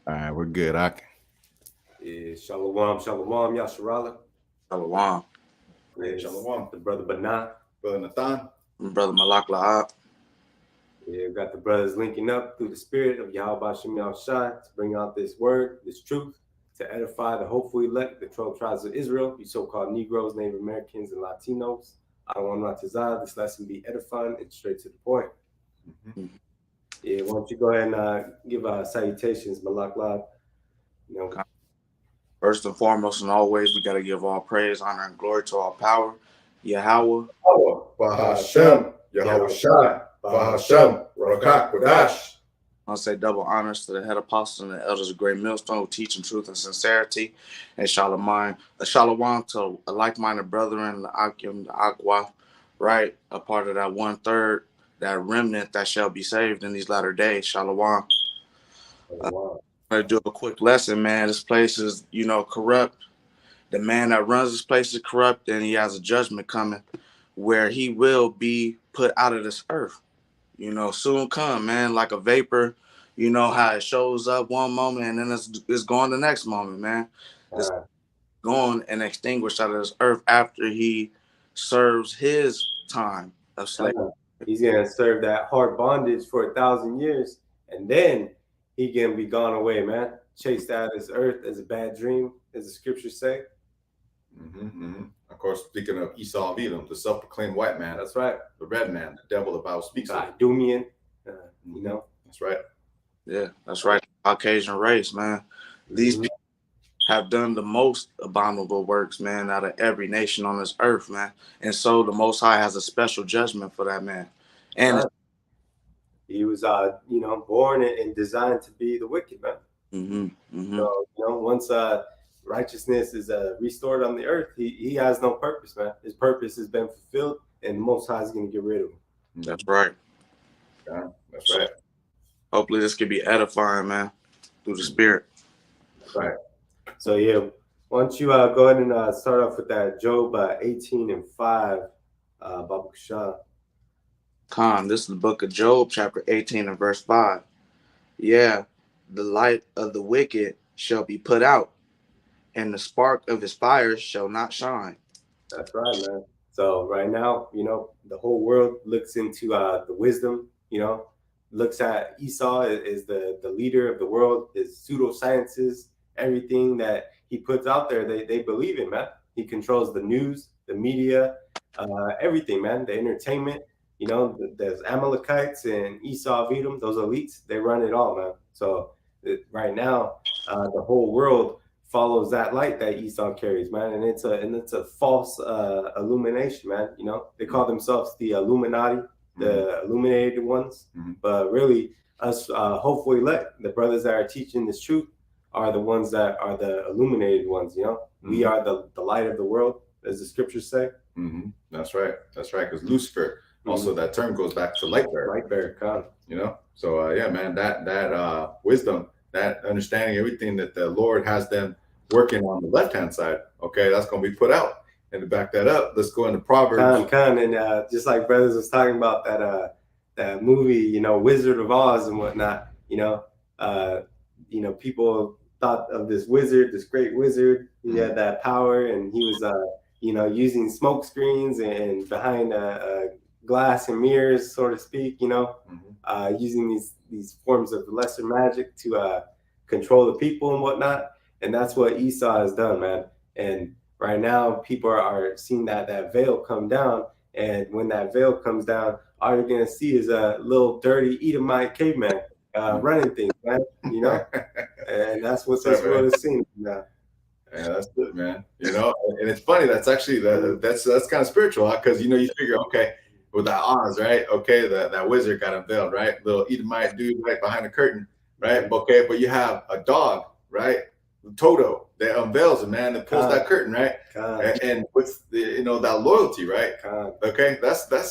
All right, we're good. Shalom, shalom, YASHARAHLA. Shalom. Shalom. The brother Banah. Brother Nathan. Brother Malak. Yeah, we got the brothers linking up through the spirit of YAHAWASHI to bring out this word, this truth, to edify the hopeful elect, the 12 tribes of Israel, you so-called Negroes, Native Americans, and Latinos. I don't want this lesson be edifying and straight to the point. Mm-hmm. Yeah, why don't you go ahead and give salutations, Malak. First and foremost, and always, we got to give all praise, honor, and glory to our power, Yahawah. BAHASHAM, YAHAWASHI, BAHASHAM, RAWCHAA, QADASH. I'll say double honors to the head apostles and the elders of Great Millstone who teach in truth and sincerity, and shalom to a like-minded brethren, the Akim, the Aqua, right? A part of that 1/3, that remnant that shall be saved in these latter days. Shalom. I'm going to do a quick lesson, man. This place is, corrupt. The man that runs this place is corrupt, and he has a judgment coming where he will be put out of this earth. Soon come, man, like a vapor. You know how it shows up one moment and then it's gone the next moment, man. It's gone and extinguished out of this earth after he serves his time of slavery. He's going to serve that hard bondage for 1,000 years, and then he going to be gone away, man. Chased out of this earth as a bad dream, as the scriptures say. Of course, speaking of Esau of Edom, the self-proclaimed white man. That's right. The red man, the devil, the Bible speaks of. Domian, That's right. Yeah, that's right. Caucasian race, man. These people have done the most abominable works, man, out of every nation on this earth, man. And so the Most High has a special judgment for that man. And he was, born and designed to be the wicked, man. So, once righteousness is restored on the earth, he has no purpose, man. His purpose has been fulfilled, and the Most High is going to get rid of him. That's right. Yeah, that's right. Hopefully this could be edifying, man, through the spirit. That's right. So, yeah, why don't you go ahead and start off with that Job 18:5, Baba Shah. Khan, this is the book of Job, chapter 18 and verse 5. Yeah, the light of the wicked shall be put out, and the spark of his fire shall not shine. That's right, man. So right now, the whole world looks into the wisdom, looks at Esau as the leader of the world, his pseudosciences, everything that he puts out there, they believe in, man. He controls the news, the media, everything, man, the entertainment. There's Amalekites and Esau of Edom, those elites, they run it all, man. So right now, the whole world follows that light that Esau carries, man, and it's a false illumination, man. They call themselves the Illuminati, the illuminated ones, but really us hopefully the brothers that are teaching this truth are the ones that are the illuminated ones. We are the light of the world, as the scriptures say. That's right, because Lucifer, also that term goes back to light bearer. So yeah, man, that wisdom, that understanding, everything that the Lord has them working on the left-hand side, okay, that's going to be put out. And to back that up, let's go into Proverbs. And just like brothers was talking about that movie, Wizard of Oz and whatnot, people thought of this wizard, this great wizard. He had that power, and he was, using smoke screens and behind glass and mirrors, so to speak, using these forms of lesser magic to control the people and whatnot. And that's what Esau has done, man. And right now, people are seeing that veil come down. And when that veil comes down, all you're going to see is a little dirty Edomite caveman running things, man. And that's what this world is seeing now. Yeah, that's good, man. And it's funny. That's actually that's kind of spiritual, because you figure, okay, with that Oz, right? Okay, that wizard got unveiled, right? Little Edomite dude right behind the curtain, right? Okay, but you have a dog, right? Toto that unveils it, man, that pulls that curtain, right? And with the, that loyalty, right? Okay, that's a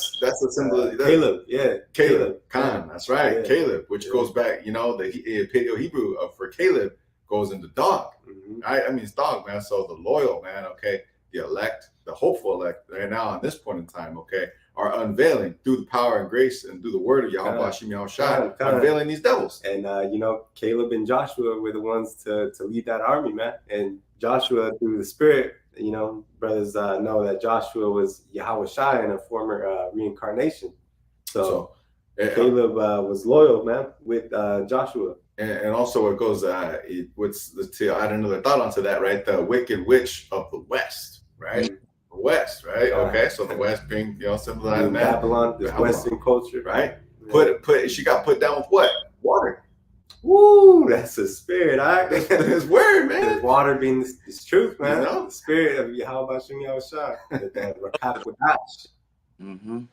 symbol of Caleb. Khan, that's right. Caleb, which goes back, the Paleo Hebrew for Caleb goes into dog. Right? I mean, it's dog, man. So the loyal, man, okay, the elect, the hopeful elect, right now at this point in time, okay, are unveiling through the power and grace and through the word of YAHAWASHI, unveiling these devils. And you know, Caleb and Joshua were the ones to lead that army, man. And Joshua, through the Spirit, you know, brothers know that Joshua was YAHAWASHI in a former reincarnation. So Caleb was loyal, man, with Joshua. And also it goes, to add another thought onto that, right? The wicked witch of the West, right? The West, right? Okay, so the West being, you know, symbolizing Babylon, this Western culture, right? She got put down with what? Water. Woo, that's a spirit, all right? It's word, man. There's water being this truth, man. You know? The spirit of YAHAWASHI, the QADASH.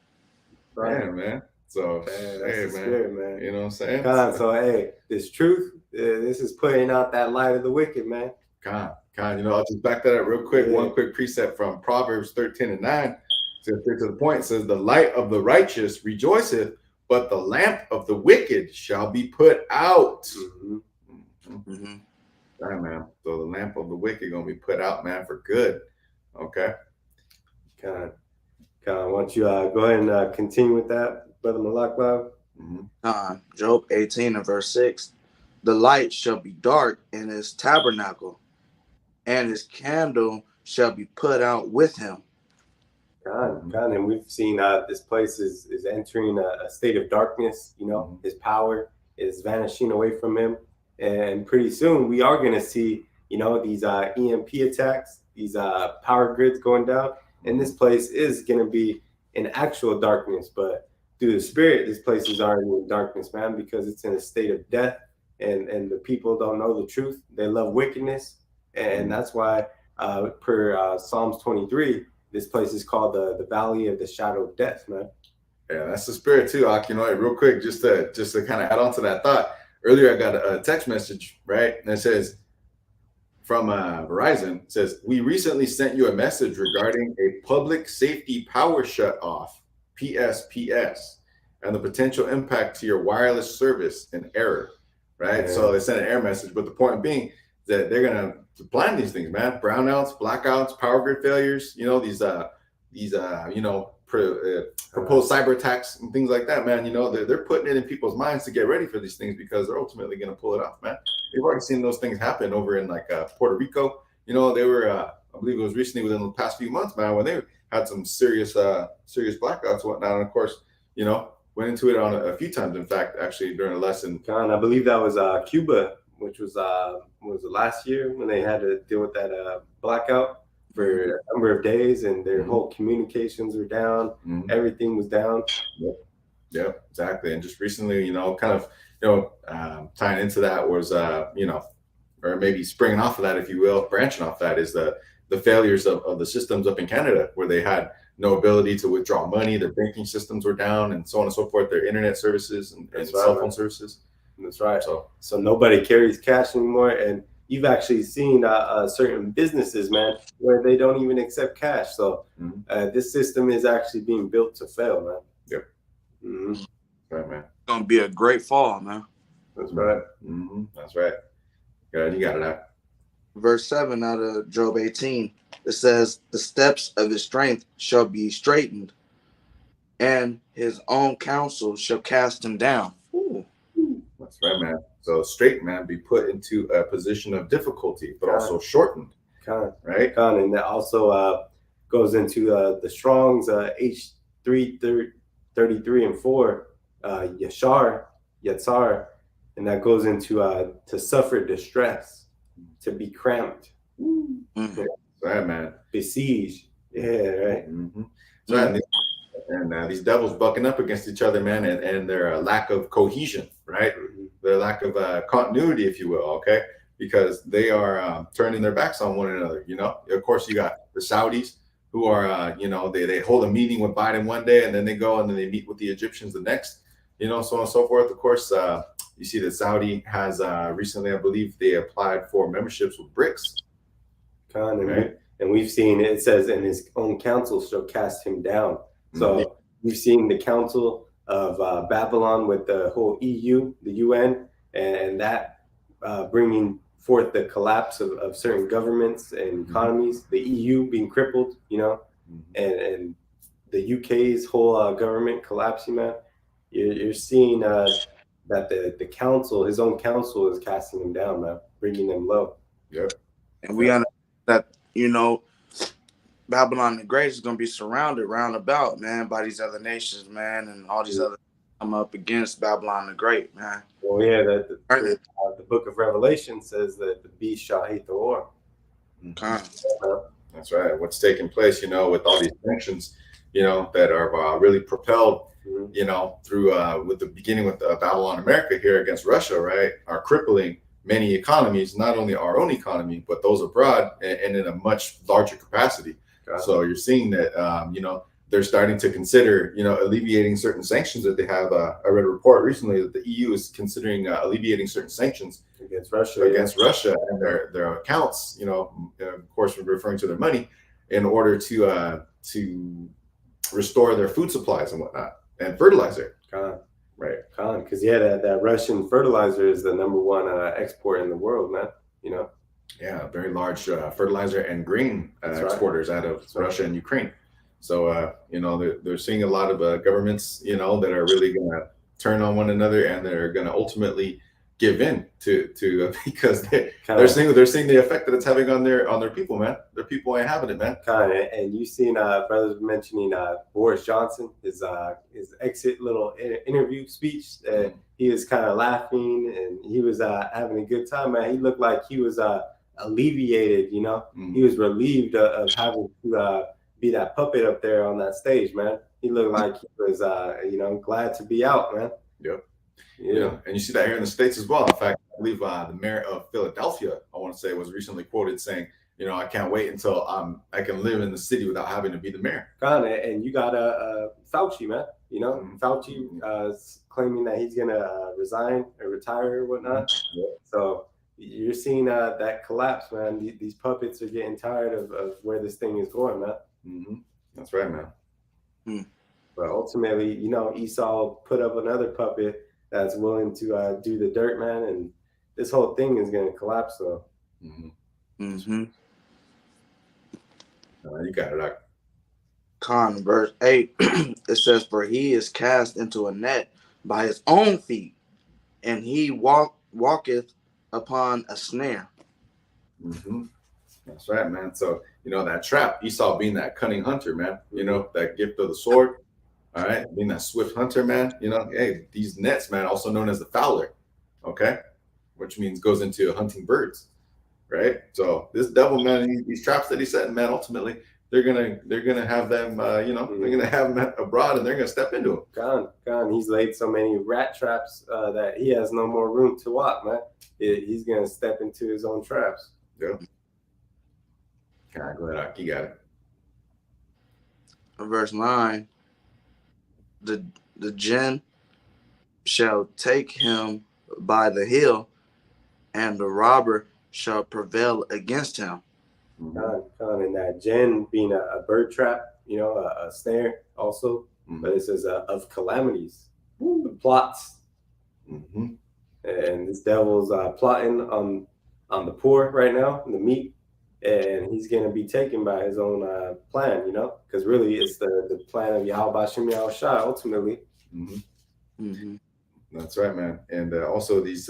Right, man. So, hey, man. Spirit, man. You know what I'm saying? So, hey, this truth, this is putting out that light of the wicked, man. God, you know, I'll just back that up real quick. Yeah. One quick precept from Proverbs 13:9. To the point, it says, the light of the righteous rejoiceth, but the lamp of the wicked shall be put out. Right, man. So the lamp of the wicked gonna be put out, man, for good. Okay. God, why don't you go ahead and continue with that, Brother Malak? Job 18 and verse 6. The light shall be dark in his tabernacle, and his candle shall be put out with him. God, and we've seen this place is entering a state of darkness. You know, his power is vanishing away from him, and pretty soon we are going to see, you know, these EMP attacks, these power grids going down, and this place is going to be in actual darkness. But through the Spirit, this place is already in darkness, man, because it's in a state of death, and the people don't know the truth. They love wickedness, and that's why per Psalms 23. This place is called the Valley of the Shadow of Death, man. Yeah, that's the spirit too, Ak. You know, real quick, just to kind of add on to that thought. Earlier, I got a text message, right? And it says from Verizon, it says, we recently sent you a message regarding a public safety power shut off, PSPS, and the potential impact to your wireless service and error, right? Yeah. So they sent an error message, but the point being that they're gonna plan these things, man. Brownouts, blackouts, power grid failures. You know, these you know, proposed cyber attacks and things like that, man. You know, they're putting it in people's minds to get ready for these things because they're ultimately gonna pull it off, man. We've already seen those things happen over in like Puerto Rico. You know, they were I believe it was recently within the past few months, man, when they had some serious blackouts and whatnot. And of course, you know, went into it on a few times. In fact, actually during a lesson. Con, I believe that was Cuba, which was it last year when they had to deal with that blackout for a number of days, and their whole communications were down. Everything was down. Yeah, exactly. And just recently, you know, kind of, you know, tying into that was, you know, or maybe springing off of that, if you will, branching off that is the failures of the systems up in Canada, where they had no ability to withdraw money. Their banking systems were down, and so on and so forth. Their internet services and cell phone services. That's right. So nobody carries cash anymore, and you've actually seen certain businesses, man, where they don't even accept cash. So this system is actually being built to fail, man. Yep. Right, man. It's gonna be a great fall, man. That's right. That's right. Good, you got it out. Verse 7 out of Job 18. It says, the steps of his strength shall be straightened, and his own counsel shall cast him down. Ooh. That's right, man. So straight, man, be put into a position of difficulty, but also shortened. Right? And that also goes into the Strong's H333 and 4, Yatsar, and that goes into to suffer distress, to be cramped. Right, man. Besieged. Yeah, right. So and these devils bucking up against each other, man, and their lack of cohesion, right? Their lack of continuity, if you will, okay? Because they are turning their backs on one another, you know? Of course, you got the Saudis who are, you know, they hold a meeting with Biden one day, and then they go and then they meet with the Egyptians the next, you know, so on and so forth. Of course, you see that Saudi has recently, I believe, they applied for memberships with BRICS. Right? And we've seen, it says, and his own counsel shall cast him down. So we've seen the council of Babylon with the whole EU, the UN, and that bringing forth the collapse of certain governments and economies, the EU being crippled, you know, and the UK's whole government collapsing, man, you're seeing that the council, his own council, is casting him down, man, bringing him low. Yep. And we understand that, you know, Babylon the Great is going to be surrounded round about, man, by these other nations, man, and all these other come up against Babylon the Great, man. Well, yeah, the book of Revelation says that the beast shall hate the war. Okay. That's right. What's taking place, you know, with all these sanctions, you know, that are really propelled, you know, through with the beginning with Babylon America here against Russia, right, are crippling many economies, not only our own economy, but those abroad, and in a much larger capacity. So you're seeing that, you know, they're starting to consider, you know, alleviating certain sanctions that they have. I read a report recently that the EU is considering alleviating certain sanctions against Russia and their accounts, you know, of course, we're referring to their money, in order to restore their food supplies and whatnot, and fertilizer. Right. Because that Russian fertilizer is the #1 export in the world, man. You know. Yeah, very large fertilizer and grain exporters out of Russia and Ukraine. So, you know, they're seeing a lot of governments, you know, that are really going to turn on one another, and they're going to ultimately give in to because they're seeing the effect that it's having on their people, man. Their people ain't having it, man. And you've seen brothers mentioning Boris Johnson, his exit little interview speech. He was kind of laughing, and he was having a good time, man. He looked like he was alleviated, you know. He was relieved of having to be that puppet up there on that stage, man. He looked like he was, you know, glad to be out, man. Yep. Yeah, and you see that here in the States as well. In fact, I believe the mayor of Philadelphia, I want to say, was recently quoted saying, you know, I can't wait until I can live in the city without having to be the mayor. And you got Fauci, man. You know, Fauci claiming that he's gonna resign or retire or whatnot. So you're seeing that collapse, man. These puppets are getting tired of where this thing is going, man. That's right, man. But ultimately, you know, Esau put up another puppet that's willing to do the dirt, man, and this whole thing is going to collapse, though. You got it. Con, verse 8, it says, "For he is cast into a net by his own feet, and he walketh upon a snare." That's right, man. So, you know, that trap, Esau being that cunning hunter, man, you know, that gift of the sword, all right, being that swift hunter, man, you know, hey, these nets, man, also known as the fowler, okay, which means goes into hunting birds, right? So this devil, man, these traps that he's setting, man, ultimately, they're gonna have them, you know, they're gonna have them abroad, and they're gonna step into them. Gone. He's laid so many rat traps that he has no more room to walk, man. He's gonna step into his own traps. Yeah. Go ahead, you got it. Verse 9, the jinn shall take him by the heel, and the robber shall prevail against him. And that jinn being a bird trap, you know, a snare also, but it says of calamities, plots. And this devil's plotting on the poor right now, the meek, and he's going to be taken by his own plan, you know, because really it's the plan of YAHAWASHI ultimately. That's right, man. And also these,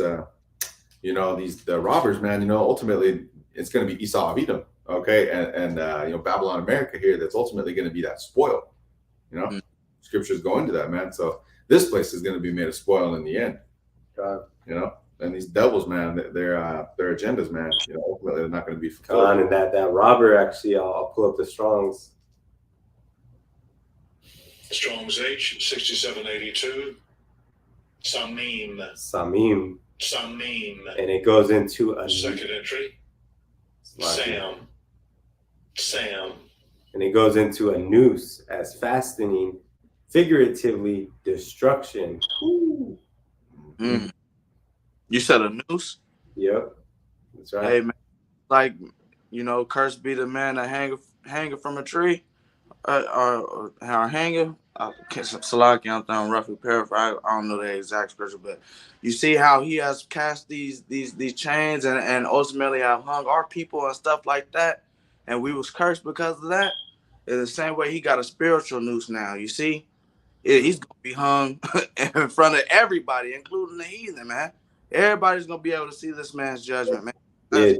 you know, the robbers, man, you know, ultimately it's going to be Esau of Edom, okay, and you know, Babylon America here, that's ultimately going to be that spoil, you know. Scriptures go into that, man. So this place is going to be made a spoil in the end, you know. And these devils, man, their agendas, man, you know, ultimately they're not going to be fulfilled. And that robber, actually, I'll pull up the Strong's. Strong's H 6782. Samim. And it goes into a second entry. Sam. And it goes into a noose as fastening, figuratively destruction. You said a noose? Yep, that's right. Hey, man, like, you know, cursed be the man that hangeth from a tree, or hangeth. Salaki, I'm throwing roughly paraphrase. I don't know the exact scripture, but you see how he has cast these chains and ultimately have hung our people and stuff like that, and we was cursed because of that. In the same way, he got a spiritual noose now. You see, he's gonna be hung in front of everybody, including the heathen, man. Everybody's gonna be able to see this man's judgment, man. Yeah,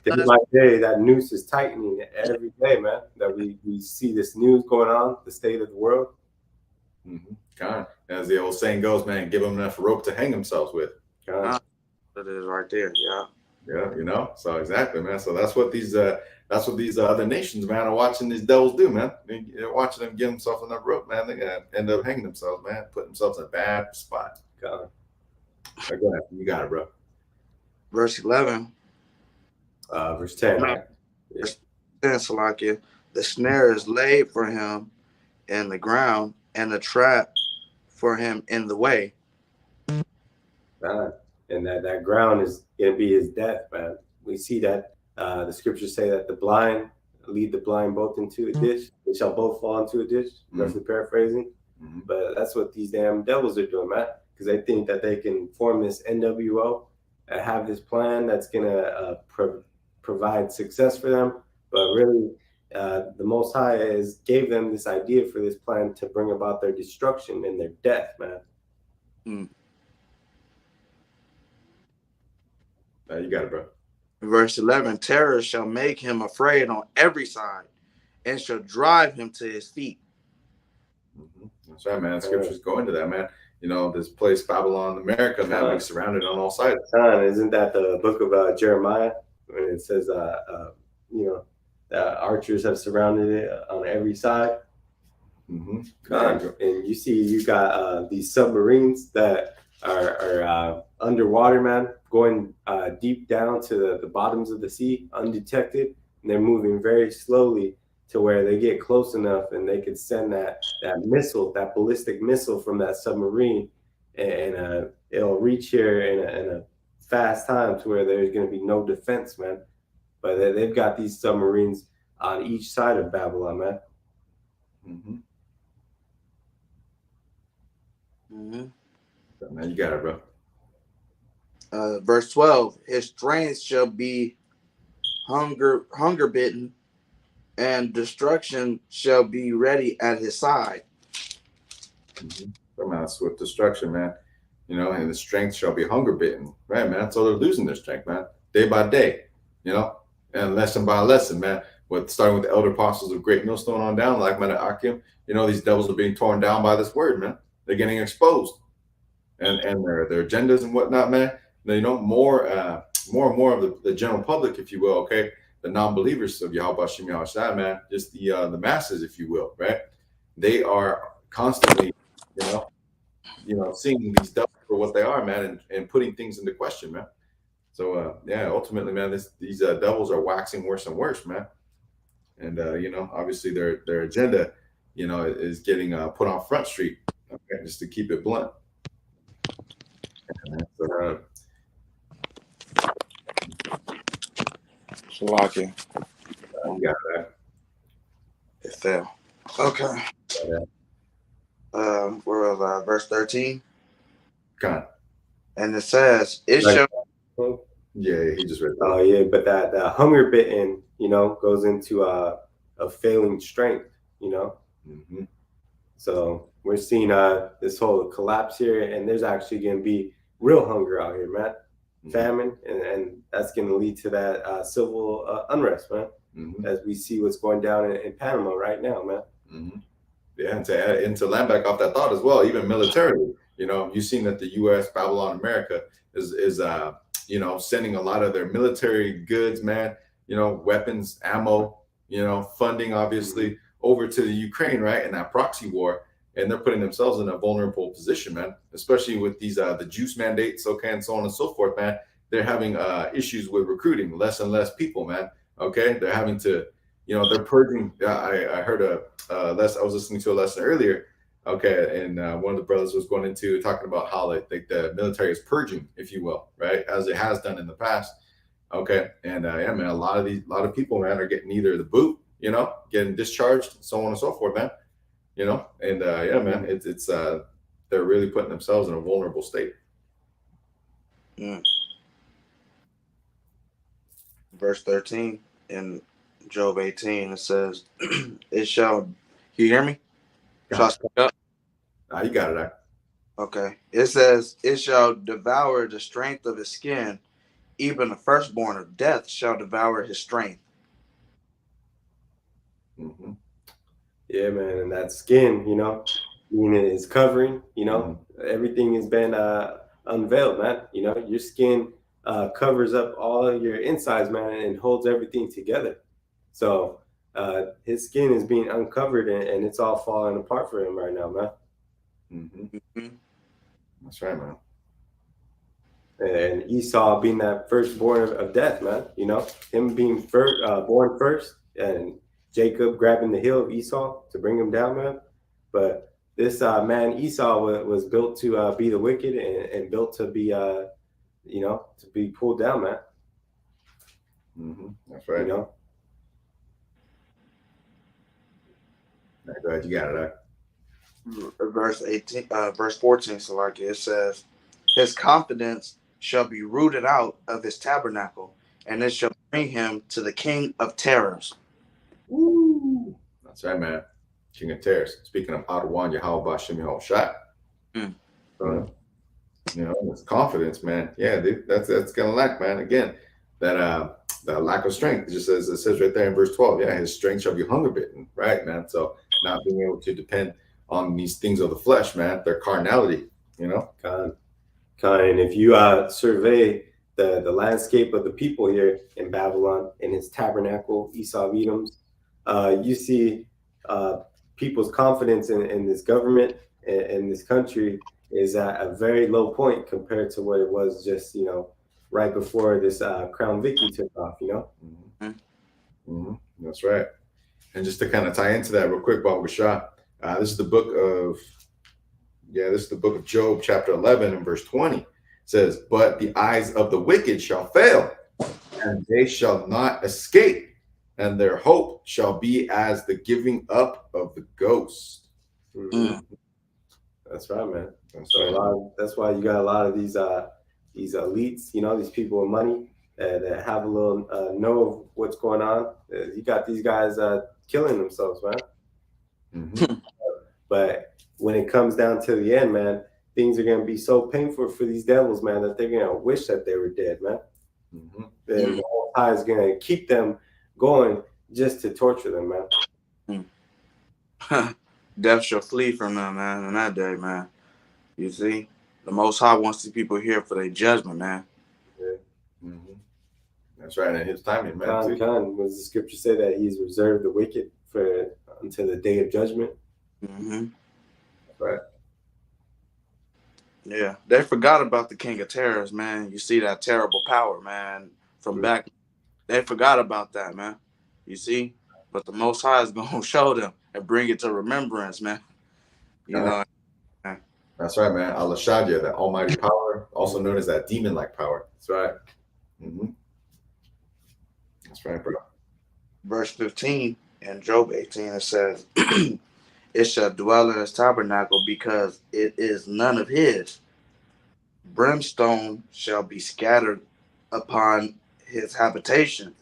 day by day, that noose is tightening every day, man. That we see this news going on, the state of the world. God, as the old saying goes, man, give them enough rope to hang themselves with. God. That is right there, yeah. Yeah, you know. So exactly, man. So that's what these other nations, man, are watching these devils do, man. They're watching them give themselves enough rope, man. They're gonna end up hanging themselves, man, putting themselves in a bad spot. God. Go ahead. You got it, bro. Verse 11. Verse 10. Verse 10, Salakia. The snare is laid for him in the ground, and the trap for him in the way. And that ground is going to be his death, man. We see that the scriptures say that the blind lead the blind both into a ditch. They shall both fall into a ditch, roughly paraphrasing. But that's what these damn devils are doing, man, because they think that they can form this NWO and have this plan that's going to provide success for them. But really, the Most High gave them this idea for this plan to bring about their destruction and their death, man. You got it, bro. Verse 11, terror shall make him afraid on every side and shall drive him to his feet. That's right, man. Scriptures go into that, man. You know, this place, Babylon, America, man, we're surrounded on all sides. Isn't that the book of Jeremiah? When it says, archers have surrounded it on every side. And you see, you got these submarines that are underwater, man, going deep down to the bottoms of the sea, undetected, and they're moving very slowly to where they get close enough and they could send that missile, that ballistic missile from that submarine, and it'll reach here in a fast time to where there's going to be no defense, man. But they've got these submarines on each side of Babylon, man. Man, you got it, bro. Verse 12, his strength shall be hunger bitten, and destruction shall be ready at his side. Man, that's with destruction, man. You know, and the strength shall be hunger bitten, right, man? So they're losing their strength, man, day by day, you know, and lesson by lesson, man. Starting with the elder apostles of Great Millstone on down, like Manasseh, you know, these devils are being torn down by this word, man. They're getting exposed, and their agendas and whatnot, man. You know, more and more of the general public, if you will, okay, the non-believers of YAHAWASHI, YAHAWASHI, man, just the masses, if you will, right? They are constantly, you know, seeing these devils for what they are, man, and putting things into question, man. So yeah, ultimately, man, these devils are waxing worse and worse, man. And you know, obviously their agenda, you know, is getting put on Front Street, okay, just to keep it blunt. So, Salaki. you got that. It fell. Okay. Where was I? Verse 13. God. And it says, it shall. Yeah, he just read that. Oh yeah, but that hunger bitten, you know, goes into a failing strength, you know. So we're seeing this whole collapse here, and there's actually going to be real hunger out here, man. Famine, and that's going to lead to that civil unrest, man. As we see what's going down in Panama right now, man. Yeah, and to land back off that thought as well, even militarily, you know, you've seen that the U.S., Babylon, America is you know, sending a lot of their military goods, man, you know, weapons, ammo, you know, funding, obviously, over to the Ukraine, right, in that proxy war. And they're putting themselves in a vulnerable position, man, especially with these the juice mandates, okay, and so on and so forth, man. They're having issues with recruiting less and less people, man. Okay, they're having to, you know, they're purging. I heard I was listening to a lesson earlier, okay, and one of the brothers was going into talking about how like the military is purging, if you will, right, as it has done in the past. Okay, and yeah, man, a lot of people, man, are getting either the boot, you know, getting discharged, so on and so forth, man. You know, and yeah, man, it's they're really putting themselves in a vulnerable state. Verse 13, and Job 18, it says, it shall, you hear me? Shall I speak up? You got it. Okay. It says, it shall devour the strength of his skin, even the firstborn of death shall devour his strength. Mm-hmm. Yeah, man, and that skin, you know, meaning it's covering, you know, everything has been unveiled, man. You know, your skin covers up all of your insides, man, and holds everything together. So his skin is being uncovered, and it's all falling apart for him right now, man. Mm-hmm. Mm-hmm. That's right, man. And Esau being that firstborn of death, man. You know, him being born first, and Jacob grabbing the heel of Esau to bring him down, man. But this man Esau was built to be the wicked, and built to be, you know, to be pulled down, man. Mm-hmm. That's right. You know. Go ahead, you got it. Verse 18, verse 14, so like it says, his confidence shall be rooted out of his tabernacle, and it shall bring him to the king of terrors. Woo! That's right, man. King of terrors. Speaking of AHTHA, YAHAWASHI, you know, it's confidence, man. Yeah, dude, that's gonna lack, man. Again, that lack of strength. It just says, it says right there in verse 12. Yeah, his strength shall be hunger bitten, right, man? So not being able to depend on these things of the flesh, man, their carnality, you know. And if you survey the landscape of the people here in Babylon, in his tabernacle, Esau Edoms, you see people's confidence in this government and this country is at a very low point compared to what it was just, you know, right before this Crown Vicky took off, you know. Mm-hmm. That's right. And just to kind of tie into that real quick, BAHASHAM, this is the book of Job, chapter 11 and verse 20. It says, but the eyes of the wicked shall fail, and they shall not escape, and their hope shall be as the giving up of the ghost. Mm-hmm. That's right, man. That's right. That's why you got a lot of these elites, you know, these people with money that have a little know what's going on. You got these guys killing themselves, man. Mm-hmm. But when it comes down to the end, man, things are going to be so painful for these devils, man, that they're going to wish that they were dead, man. Mm-hmm. And the whole High is going to keep them going just to torture them, man. Death shall flee from them, man, in that day, man. You see? The Most High wants the people here for their judgment, man. Yeah. Mm-hmm. That's right. And his timing, man. Was the scripture say that he's reserved the wicked for until the day of judgment? Mm-hmm. Right. Yeah. They forgot about the king of terrors, man. You see that terrible power, man, from back. They forgot about that, man. You see? But the Most High is going to show them and bring it to remembrance, man. You know? That's right, man. Al-Ashadya, that almighty power, also known as that demon-like power. That's right. Mm-hmm. That's right, bro. Verse 15 in Job 18, it says, it shall dwell in his tabernacle because it is none of his. Brimstone shall be scattered upon his habitation.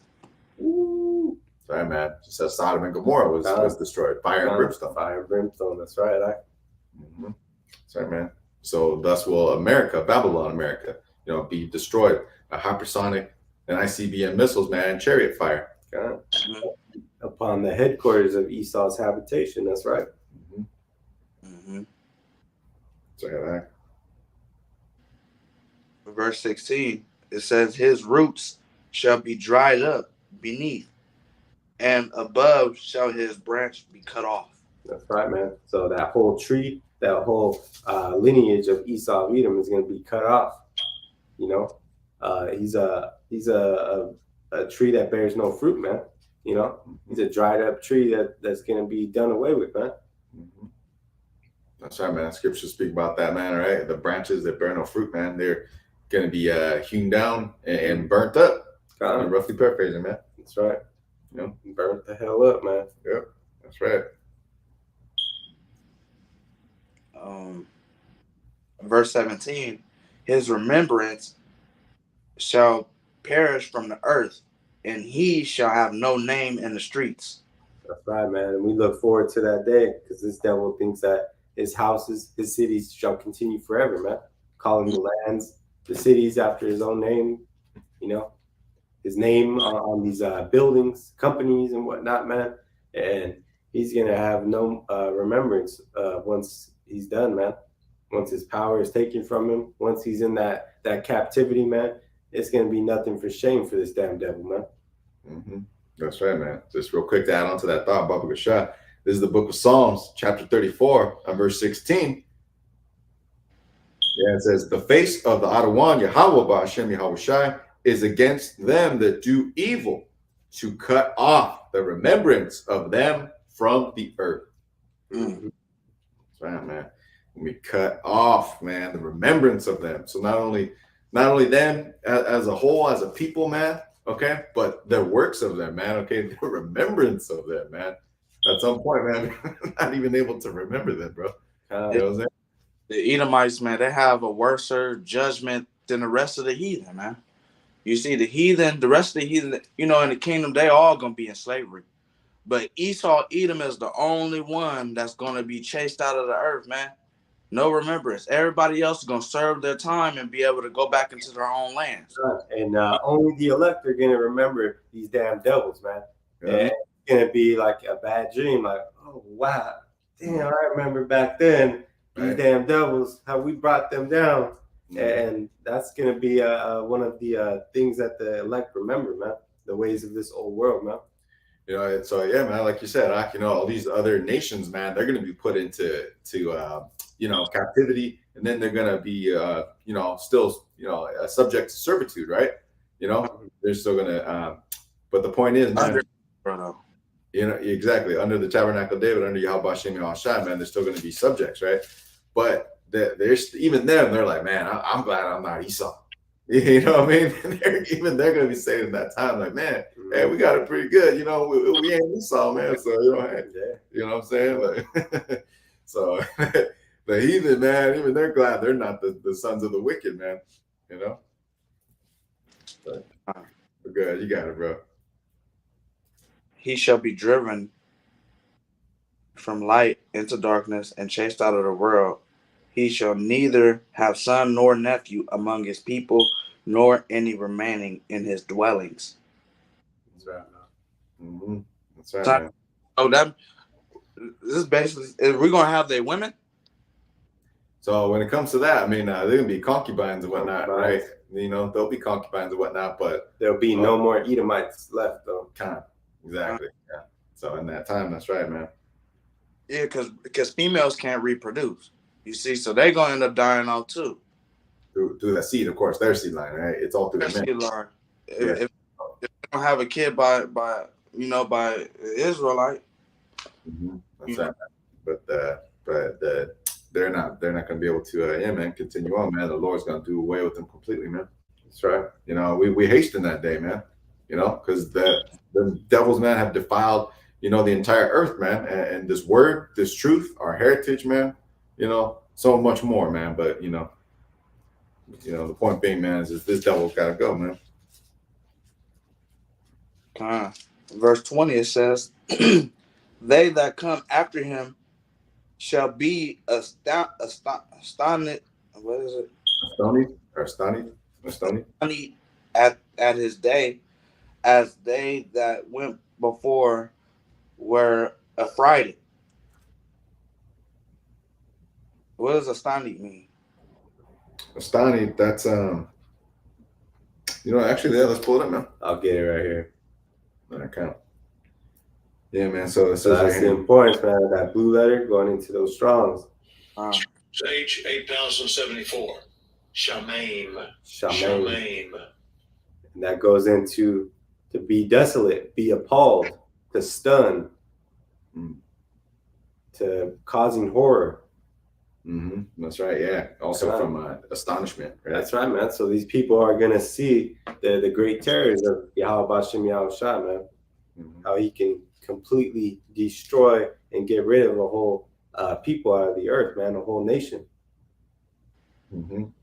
Ooh. Sorry, man. Just as Sodom and Gomorrah was destroyed. Fire and brimstone. Fire and brimstone. That's right. Mm-hmm. That's right, man. So thus will America, Babylon, America, you know, be destroyed by hypersonic and ICBM missiles, man, chariot fire. Upon the headquarters of Esau's habitation. That's right. Mm-hmm. So yeah, verse 16, it says, his roots shall be dried up beneath, and above shall his branch be cut off. That's right, man. So that whole tree, that whole lineage of Esau Edom is going to be cut off. You know, he's a tree that bears no fruit, man. You know, he's a dried up tree that's going to be done away with, man. Mm-hmm. That's right, man. Scriptures speak about that, man. Right, the branches that bear no fruit, man, they're going to be hewn down and burnt up. I'm roughly paraphrasing, man. That's right. You know, burnt the hell up, man. Yep, that's right. Verse 17, his remembrance shall perish from the earth, and he shall have no name in the streets. That's right, man. And we look forward to that day, because this devil thinks that his houses, his cities shall continue forever, man. Calling the lands, the cities after his own name, you know, his name on these buildings, companies, and whatnot, man. And he's going to have no remembrance once he's done, man. Once his power is taken from him, once he's in that captivity, man, it's going to be nothing for shame for this damn devil, man. Mm-hmm. That's right, man. Just real quick to add on to that thought, Baba Gashah. This is the book of Psalms, chapter 34, verse 16. Yeah, it says, the face of the Adawan, Yahawah, BAHASHAM, YAHAWASHI, is against them that do evil, to cut off the remembrance of them from the earth. Mm. That's right, man. We cut off, man, the remembrance of them. So not only them as a whole, as a people, man, okay, but the works of them, man, okay, the remembrance of them, man. At some point, man, not even able to remember them, bro. You know what I'm saying? The Edomites, man, they have a worse judgment than the rest of the heathen, man. You see, the rest of the heathen, you know, in the kingdom, they all gonna be in slavery. But Esau, Edom is the only one that's gonna be chased out of the earth, man. No remembrance. Everybody else is gonna serve their time and be able to go back into their own lands. And only the elect are gonna remember these damn devils, man. Yeah. And it's gonna be like a bad dream, like, oh wow, damn, I remember back then these damn devils, how we brought them down. And that's gonna be one of the things that the elect remember, man. The ways of this old world, man. You know, so yeah, man, like you said, you know, all these other nations, man, they're going to be put into you know, captivity, and then they're going to be you know, still, you know, subject to servitude, right? You know, they're still going to but the point is, man, you know, exactly, under the tabernacle of David, under Yahweh BAHASHAM YAHAWASHI, man, they're still going to be subjects, right? But there's even them, they're like, man, I'm glad I'm not Esau. You know what I mean? They're gonna be saying in that time, like, man, hey, we got it pretty good. You know, we ain't Esau, man. So you know, hey, you know what I'm saying? Like, so the heathen, man, even they're glad they're not the sons of the wicked, man. You know. But good, you got it, bro. He shall be driven from light into darkness and chased out of the world. He shall neither have son nor nephew among his people, nor any remaining in his dwellings. That's right, man. Mm-hmm. That's right, man. Oh, this is basically, we're gonna have their women. So when it comes to that, I mean, they're gonna be concubines and whatnot, right? You know, there'll be concubines and whatnot, but there'll be no more Edomites left, though. Exactly. Yeah. So in that time, that's right, man. Yeah, because females can't reproduce. You see, so they're gonna end up dying out too. Through that seed, of course, their seed line, right? It's all through the seed line. If they don't have a kid by Israelite, that's right. But they're not going to be able to, continue on, man. The Lord's going to do away with them completely, man. That's right. You know, we hasten that day, man. You know, because the devils, man, have defiled, you know, the entire earth, man, and this word, this truth, our heritage, man. You know, so much more, man. But you know, the point being, man, is this devil's got to go, man. Verse 20, it says, they that come after him shall be astonished. What is it? Astonished at his day, as they that went before were affrighted. What does astonished mean? Astonished, that's you know, actually, yeah, let's pull it up, man. I'll get it right here. Okay. Yeah, man. So it says that's the importance, man, of that blue letter going into those Strongs. Page 8074. Shamaim. And that goes into to be desolate, be appalled, to stun, to causing horror. That's right. Yeah. Also from astonishment. Right? That's right, man. So these people are gonna see the great terrors of Yahweh BAHASHAM YAHAWASHI, man. How he can completely destroy and get rid of a whole people out of the earth, man, a whole nation.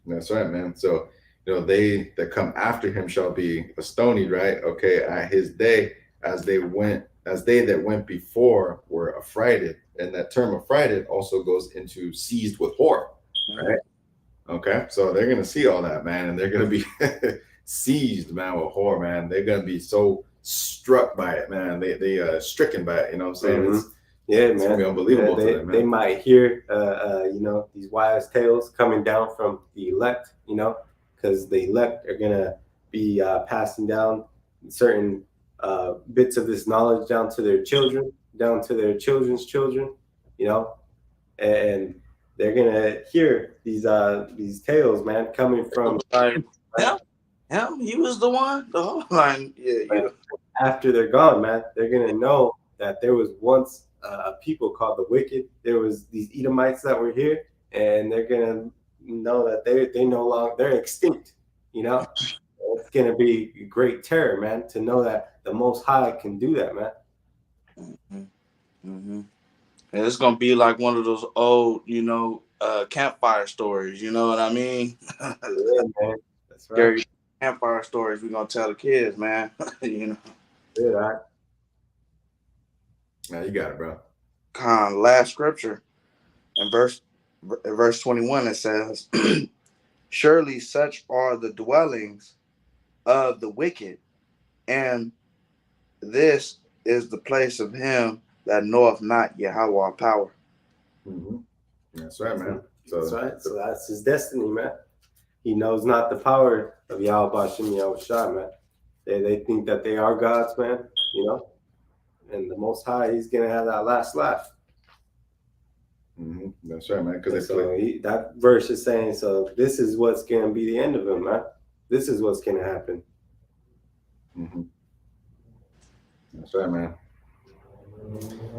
That's right, man. So they that come after him shall be astonied, right? Okay, at his day, as they that went before were affrighted. And that term affrighted also goes into seized with horror, right? Okay, so they're gonna see all that, man, and they're gonna be seized, man, with horror, man. They're gonna be so struck by it, man. They stricken by it. You know what I'm saying? Mm-hmm. It's gonna be unbelievable. Yeah, to them, man. They might hear, these wise tales coming down from the elect, because the elect are gonna be passing down certain bits of this knowledge down to their children, down to their children's children, and they're gonna hear these tales, man, coming from him. He was the one. The whole line. Yeah. After they're gone, man, they're gonna know that there was once a people called the wicked. There was these Edomites that were here, and they're gonna know that they no longer, they're extinct. It's gonna be great terror, man, to know that the Most High can do that, man. And it's gonna be like one of those old, campfire stories. You know what I mean? Yeah, man. That's right. Campfire stories we're gonna tell the kids, man. Yeah, right. Now you got it, bro. Last scripture in verse 21, it says, "Surely such are the dwellings of the wicked, and this is the place of him that knoweth not Yahawah power." That's right, man. That's right. So that's his destiny, man. He knows not the power of YAHAWASHI, YAHAWASHI, man. They think that they are gods, man, and the Most High, he's going to have that last laugh. That's right, man. Because that verse is saying, so this is what's going to be the end of him, man. This is what's going to happen. That's right, man.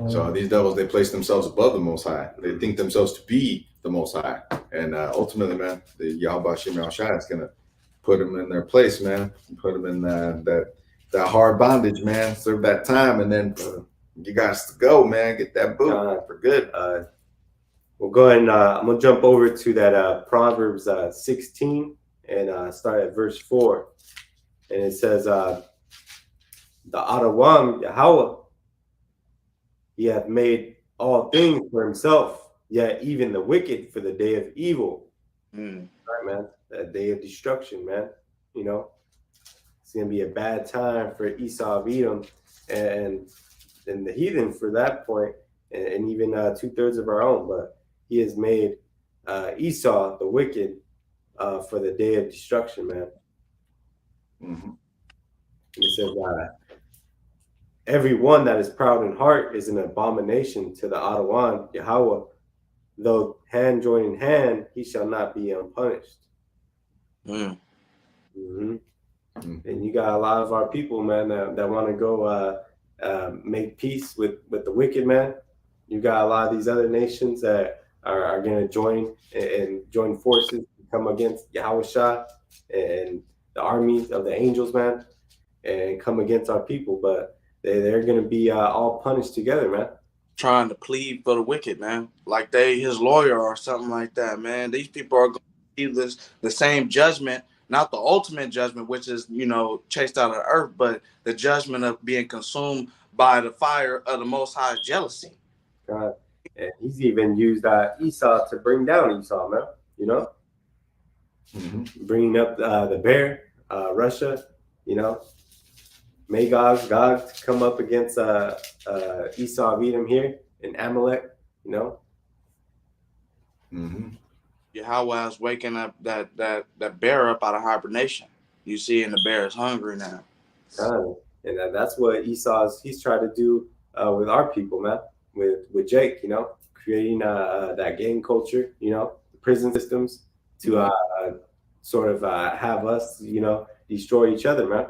So these devils, they place themselves above the Most High. They think themselves to be the Most High. And ultimately, man, the YAHAWASHI, YAHAWASHI is going to put them in their place, man. Put them in that hard bondage, man. Serve that time, and then you guys to go, man. Get that boot for good. We'll go ahead and I'm going to jump over to that Proverbs 16 and start at verse 4. And it says, the Adawam, Yahawah, he hath made all things for himself, yet even the wicked for the day of evil. Right, man? That day of destruction, man. It's going to be a bad time for Esau of Edom and the heathen for that point, and even 2/3 of our own. But he has made Esau, the wicked, for the day of destruction, man. And it says, every one that is proud in heart is an abomination to the Adawam, Yahawah. Though hand join in hand, he shall not be unpunished. And you got a lot of our people, man, that want to go make peace with the wicked, man. You got a lot of these other nations that are going to join forces to come against Yahawashi and the armies of the angels, man, and come against our people. But they're going to be all punished together, man. Trying to plead for the wicked, man, like they his lawyer or something like that, man. These people are going to see the same judgment, not the ultimate judgment, which is chased out of the earth, but the judgment of being consumed by the fire of the Most High's jealousy. God, and he's even used Esau to bring down Esau, man. Bringing up the bear, Russia, Magog, Gog to come up against Esau of Edom here in Amalek, Yahawah is waking up that bear up out of hibernation. You see, and the bear is hungry now. And that's what he's trying to do with our people, man. With Jake, creating that gang culture, prison systems to sort of have us, destroy each other, man.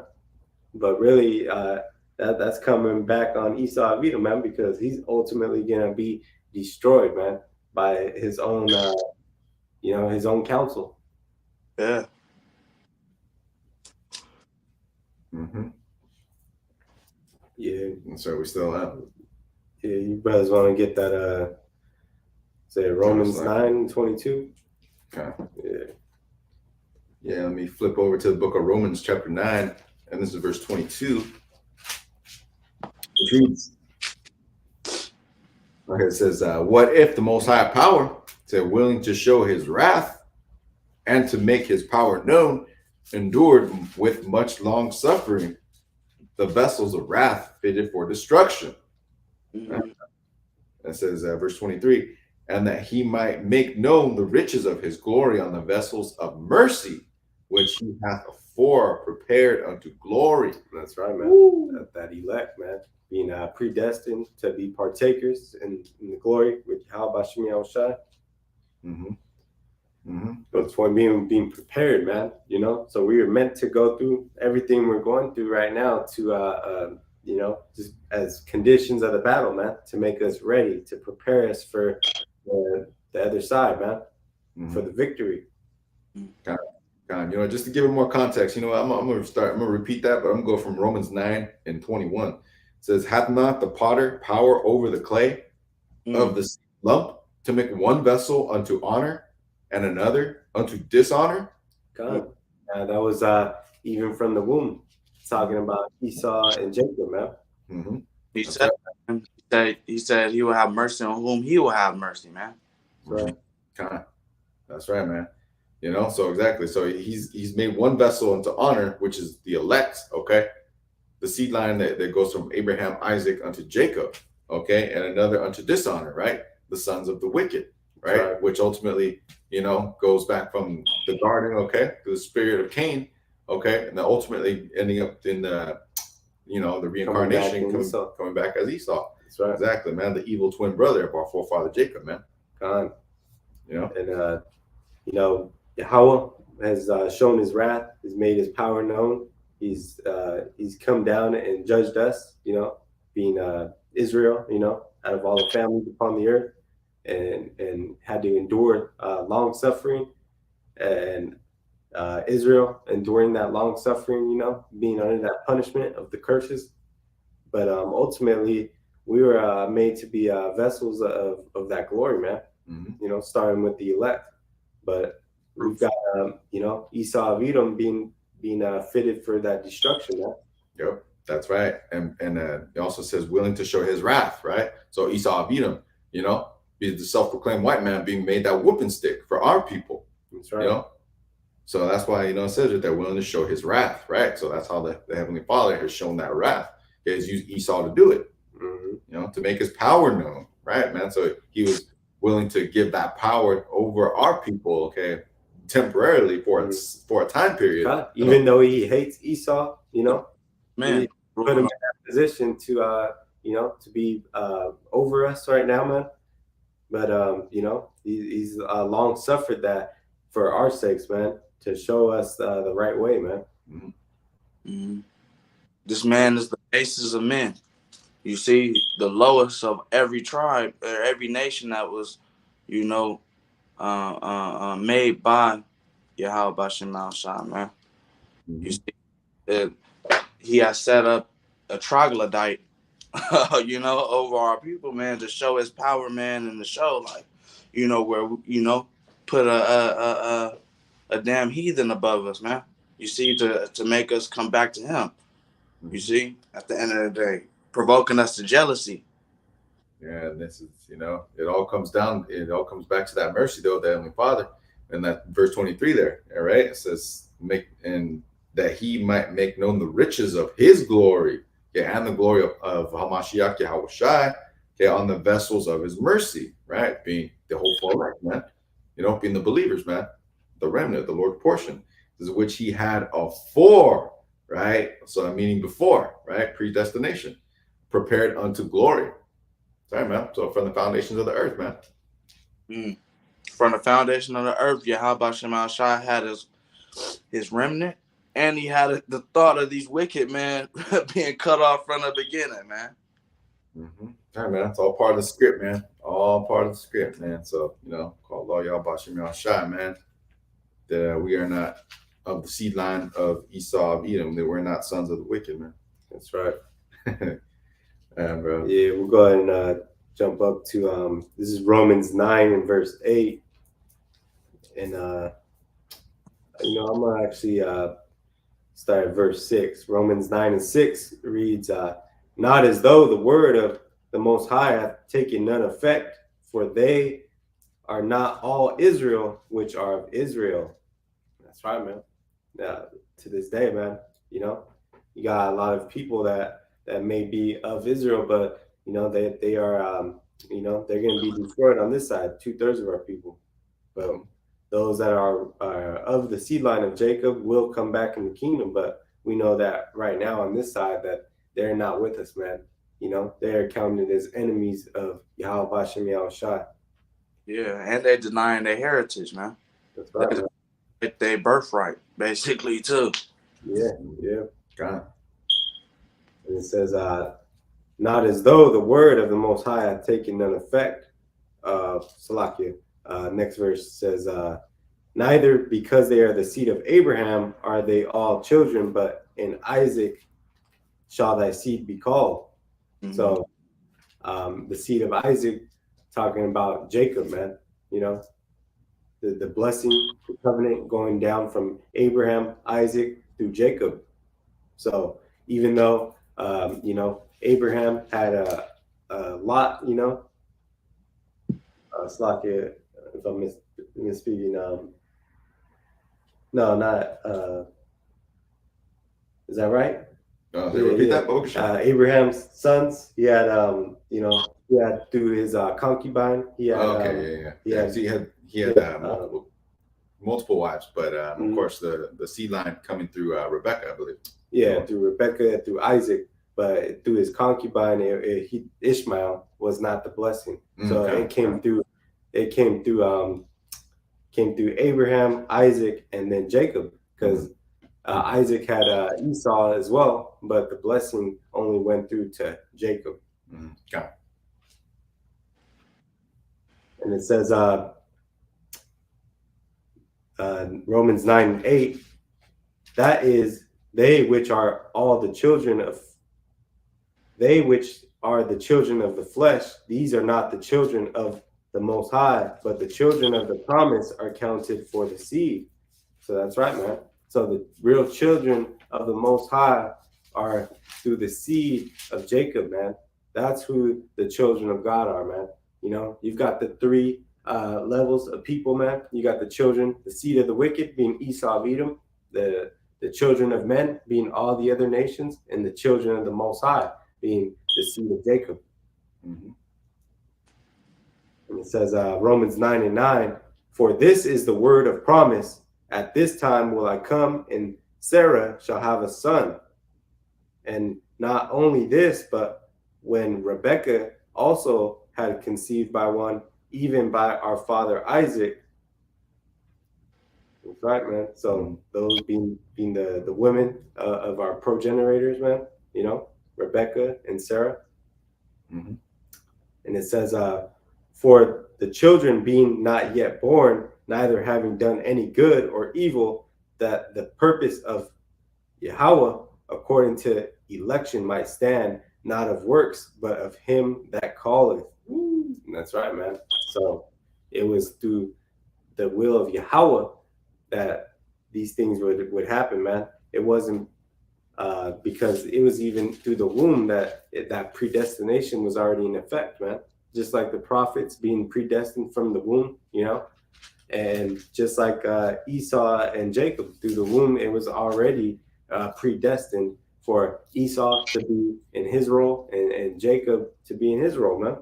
But really, that's coming back on Esau of Edom, man, because he's ultimately gonna be destroyed, man, by his own, his own counsel. Yeah. Yeah. And so we still have. Yeah, you brothers want to get that? Say Romans 9:22. Okay. Yeah. Yeah, let me flip over to the book of Romans chapter 9, and this is verse 22. Which reads, okay, it says, what if the Most High Power said willing to show his wrath and to make his power known, endured with much long suffering the vessels of wrath fitted for destruction. Mhm. It says, verse 23, and that he might make known the riches of his glory on the vessels of mercy, which he hath afore prepared unto glory. That's right, man. That elect, man, being predestined to be partakers in the glory with YAHAWASHI. That's why being prepared, man. You know, so we are meant to go through everything we're going through right now to you know, just as conditions of the battle, man, to make us ready, to prepare us for the other side, man, for the victory. God, you know, just to give it more context, you know, I'm gonna repeat that, but I'm gonna go from Romans 9 and 21. It says, hath not the potter power over the clay of the lump to make one vessel unto honor and another unto dishonor? God, that was even from the womb, talking about Esau and Jacob, man. He said he will have mercy on whom he will have mercy, man. Right. That's right, man. You know, so exactly. So he's made one vessel unto honor, which is the elect, okay? The seed line that goes from Abraham, Isaac unto Jacob, okay? And another unto dishonor, right? The sons of the wicked, right? Which ultimately, you know, goes back from the garden, okay, to the spirit of Cain, okay? And then ultimately ending up in the, you know, the reincarnation coming back as Esau. That's right. Exactly, man. The evil twin brother of our forefather Jacob, man. God. You know? And, you know, Yahweh has shown his wrath, has made his power known. He's come down and judged us, you know, being Israel, you know, out of all the families upon the earth, and had to endure long suffering, and Israel enduring that long suffering, you know, being under that punishment of the curses. But ultimately, we were made to be vessels of that glory, man. You know, starting with the elect. But we've got, you know, Esau of Edom being fitted for that destruction, man. Yep, that's right. And it also says willing to show his wrath, right? So Esau of Edom, you know, the self-proclaimed white man being made that whooping stick for our people. That's right. You know, so that's why, you know, it says that they're willing to show his wrath, right? So that's how the Heavenly Father has shown that wrath. He has used Esau to do it, you know, to make his power known, right, man? So he was willing to give that power over our people, okay, temporarily for a time period. God, even though he hates Esau, you know, man, he put him in that position to, you know, to be over us right now, man. But you know, he's long suffered that for our sakes, man, to show us the right way, man. This man is the basis of men. You see, the lowest of every tribe or every nation that was, you know, made by YAHAWASHI, man. You see, he has set up a troglodyte, you know, over our people, man, to show his power, man, and to show, like, you know, where, you know, put a damn heathen above us, man. You see, to make us come back to him. You see, at the end of the day, provoking us to jealousy. Yeah, and this is, you know, it all comes back to that mercy, though, the Heavenly Father. And that verse 23 there, all right, it says, that he might make known the riches of his glory, yeah, and the glory of Hamashiach YAHAWASHI, okay, on the vessels of his mercy, right, being the whole elect, man, you know, being the believers, man, the remnant, the Lord's portion, this is which he had afore, right, so meaning before, right, predestination, prepared unto glory. Sorry, man. So from the foundations of the earth, man. From the foundation of the earth, YAHAWASHI had his remnant, and he had the thought of these wicked, man, being cut off from the beginning, man. All right, man. It's all part of the script, man. All part of the script, man. So, you know, call Allah YAHAWASHI, man. That we are not of the seed line of Esau of Edom. That we're not sons of the wicked, man. That's right. Bro. Yeah, we'll go ahead and jump up to this is Romans 9 and verse 8. And I'm gonna actually start at verse 6. Romans 9:6 reads, "Not as though the word of the Most High hath taken none effect, for they are not all Israel which are of Israel." That's right, man. To this day, man, you got a lot of people that may be of Israel, but they are they're going to be destroyed on this side. 2/3 of our people, but those that are of the seed line of Jacob will come back in the kingdom. But we know that right now on this side that they're not with us, man. They are counted as enemies of YAHAWASHI YAHAWASHI. Yeah, and they denying their heritage, man. That's right, man. Their birthright, basically, too. Yeah, yeah. God. And it says, not as though the word of the Most High had taken none effect. Salakia. Next verse says, neither because they are the seed of Abraham are they all children, but in Isaac shall thy seed be called. Mm-hmm. So the seed of Isaac, talking about Jacob, man, the blessing, the covenant going down from Abraham, Isaac through Jacob. So even though, Abraham had a lot, Slakia, if I'm misspeaking, no, not, is that right? Repeat that, BAHASHAM. Abraham's sons, he had, he had through his concubine, he had, he had multiple wives, but of course the seed line coming through Rebecca, I believe. Yeah, through Rebecca, through Isaac, but through his concubine, Ishmael was not the blessing. So it came through. It came through Abraham, Isaac, and then Jacob, because Isaac had Esau as well, but the blessing only went through to Jacob. Okay. And it says, Romans 9:8, that is, they which are the children of the flesh, these are not the children of the Most High, but the children of the promise are counted for the seed. So that's right, man. So the real children of the Most High are through the seed of Jacob, man. That's who the children of God are, man. You've got the three levels of people, man. You got the children, the seed of the wicked being Esau of Edom, the children of men being all the other nations, and the children of the Most High being the seed of Jacob. And it says, Romans 9:9, for this is the word of promise. At this time will I come, and Sarah shall have a son. And not only this, but when Rebekah also had conceived by one, even by our father Isaac. That's right, man. So those being the women of our progenitors, man, Rebekah and Sarah. And it says, for the children being not yet born, neither having done any good or evil, that the purpose of Yahawah according to election might stand, not of works, but of him that calleth. And that's right, man. So it was through the will of Yahawah that these things would happen, man. It wasn't because it was even through the womb that predestination was already in effect, man. Just like the prophets being predestined from the womb, and just like Esau and Jacob through the womb, it was already predestined for Esau to be in his role and Jacob to be in his role, man.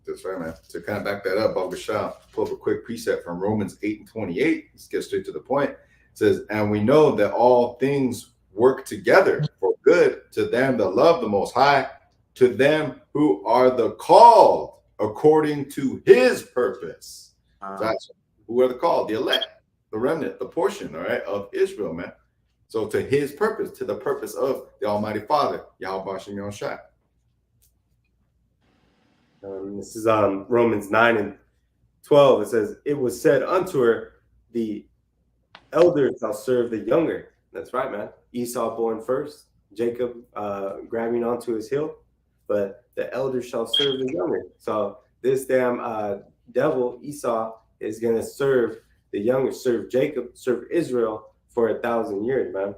That's right, man. To kind of back that up, BAHASHAM, pull up a quick precept from Romans 8:28. Let's get straight to the point. It says, and we know that all things work together for good to them that love the Most High, to them who are the called according to his purpose. So that's who are the called, the elect, the remnant, the portion, all right, of Israel, man. So to his purpose, to the purpose of the Almighty Father, YAHWASHI YAHWASHI. This is Romans 9:12. It says, it was said unto her, the elder shall serve the younger. That's right, man. Esau born first, Jacob grabbing onto his heel, but the elder shall serve the younger. So this damn devil, Esau, is going to serve the youngest served Jacob, served Israel for 1,000 years, man.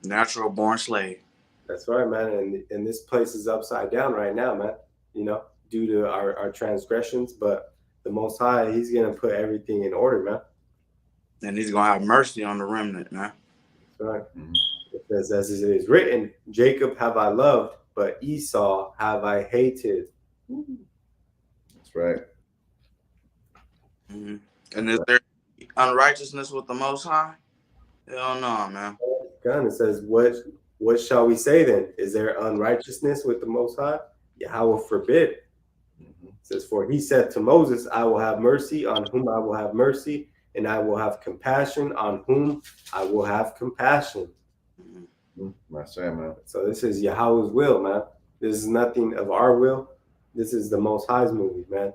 Natural born slave. That's right, man. And this place is upside down right now, man, you know, due to our transgressions. But the Most High, he's going to put everything in order, man. And he's going to have mercy on the remnant, man. That's right. Because as it is written, Jacob have I loved, but Esau have I hated. That's right. And is there unrighteousness with the Most High? Hell no, man. God, it says, what shall we say then? Is there unrighteousness with the Most High? Yahweh forbid. It says, for he said to Moses, I will have mercy on whom I will have mercy, and I will have compassion on whom I will have compassion. That's right, man. So this is Yahweh's will, man. This is nothing of our will. This is the Most High's movie, man.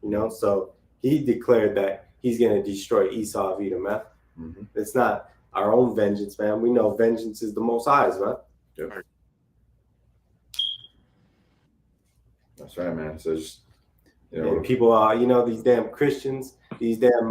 You know, so he declared that he's going to destroy Esau of Edom, man. It's not our own vengeance, man. We know vengeance is the Most High's, man. Yep. That's right, man. So just, you know, and people you know, these damn Christians, these damn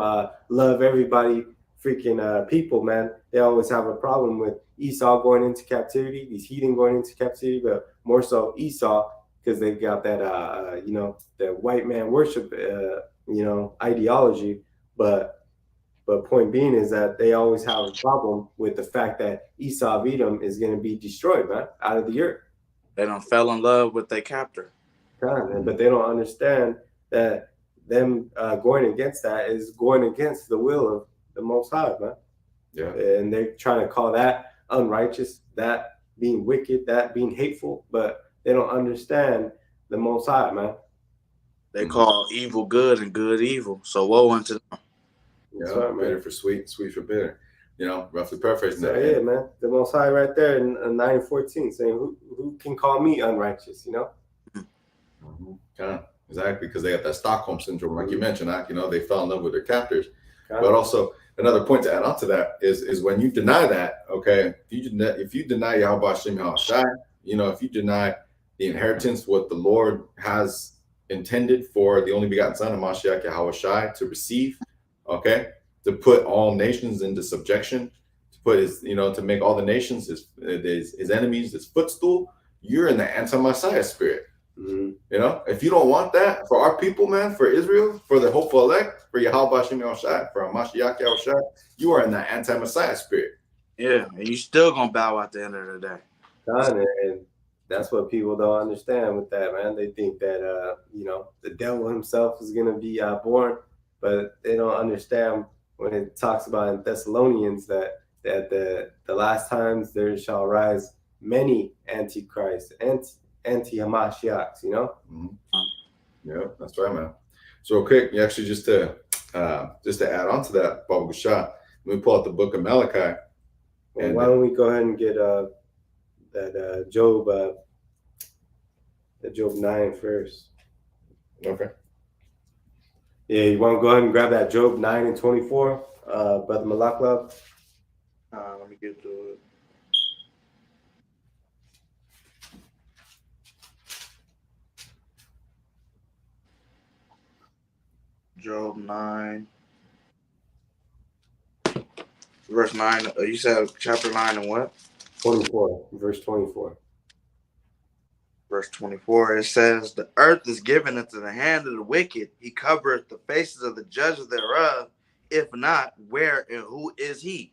love everybody freaking people, man. They always have a problem with Esau going into captivity, these heathen going into captivity, but more so Esau, because they've got that you know, the white man worship you know, ideology. But point being is that they always have a problem with the fact that Esau of Edom is going to be destroyed, man, out of the earth. They don't fell in love with their captor. But they don't understand that them going against that is going against the will of the Most High, man. Yeah. And they're trying to call that unrighteous, that being wicked, that being hateful, but they don't understand the Most High, man. They call evil good and good evil. So woe unto them. Yeah, right, bitter for sweet, sweet for bitter. You know, roughly paraphrasing that. Yeah, man. The Most High right there in 9:14 saying, who can call me unrighteous, you know? Yeah, exactly, because they got that Stockholm syndrome, like you mentioned. You know, they fell in love with their captors. But also another point to add on to that is when you deny that, okay, if you deny YAHAWASHI, YAHAWASHI, you know, if you deny the inheritance, what the Lord has intended for the only begotten Son of Mashiach YAHAWASHI to receive, okay, to put all nations into subjection, to put his, you know, to make all the nations his enemies, his footstool, you're in the anti-Messiah spirit. You know, if you don't want that for our people, man, for Israel, for the hopeful elect, for YAHAWASHI, YAHAWASHI, for Mashiach YAHAWASHI, you are in that anti-Messiah spirit. Yeah, and you still gonna bow at the end of the day. And that's what people don't understand with that, man. They think that you know, the devil himself is gonna be born, but they don't understand when it talks about in Thessalonians that the last times there shall rise many antichrists, anti-Hamashiachs, you know? Yeah, that's right, man. So, okay, actually, just to add on to that, Baba Gusha, let me pull out the book of Malachi. Well, why don't we go ahead and get that Job 9 first? Okay. Yeah, you want to go ahead and grab that Job 9 and 24, Brother Malak? Let me get to it. Job 9, verse 9. You said chapter 9 and what? 24, verse 24. Verse 24, it says, the earth is given into the hand of the wicked. He covereth the faces of the judges thereof. If not, where and who is he?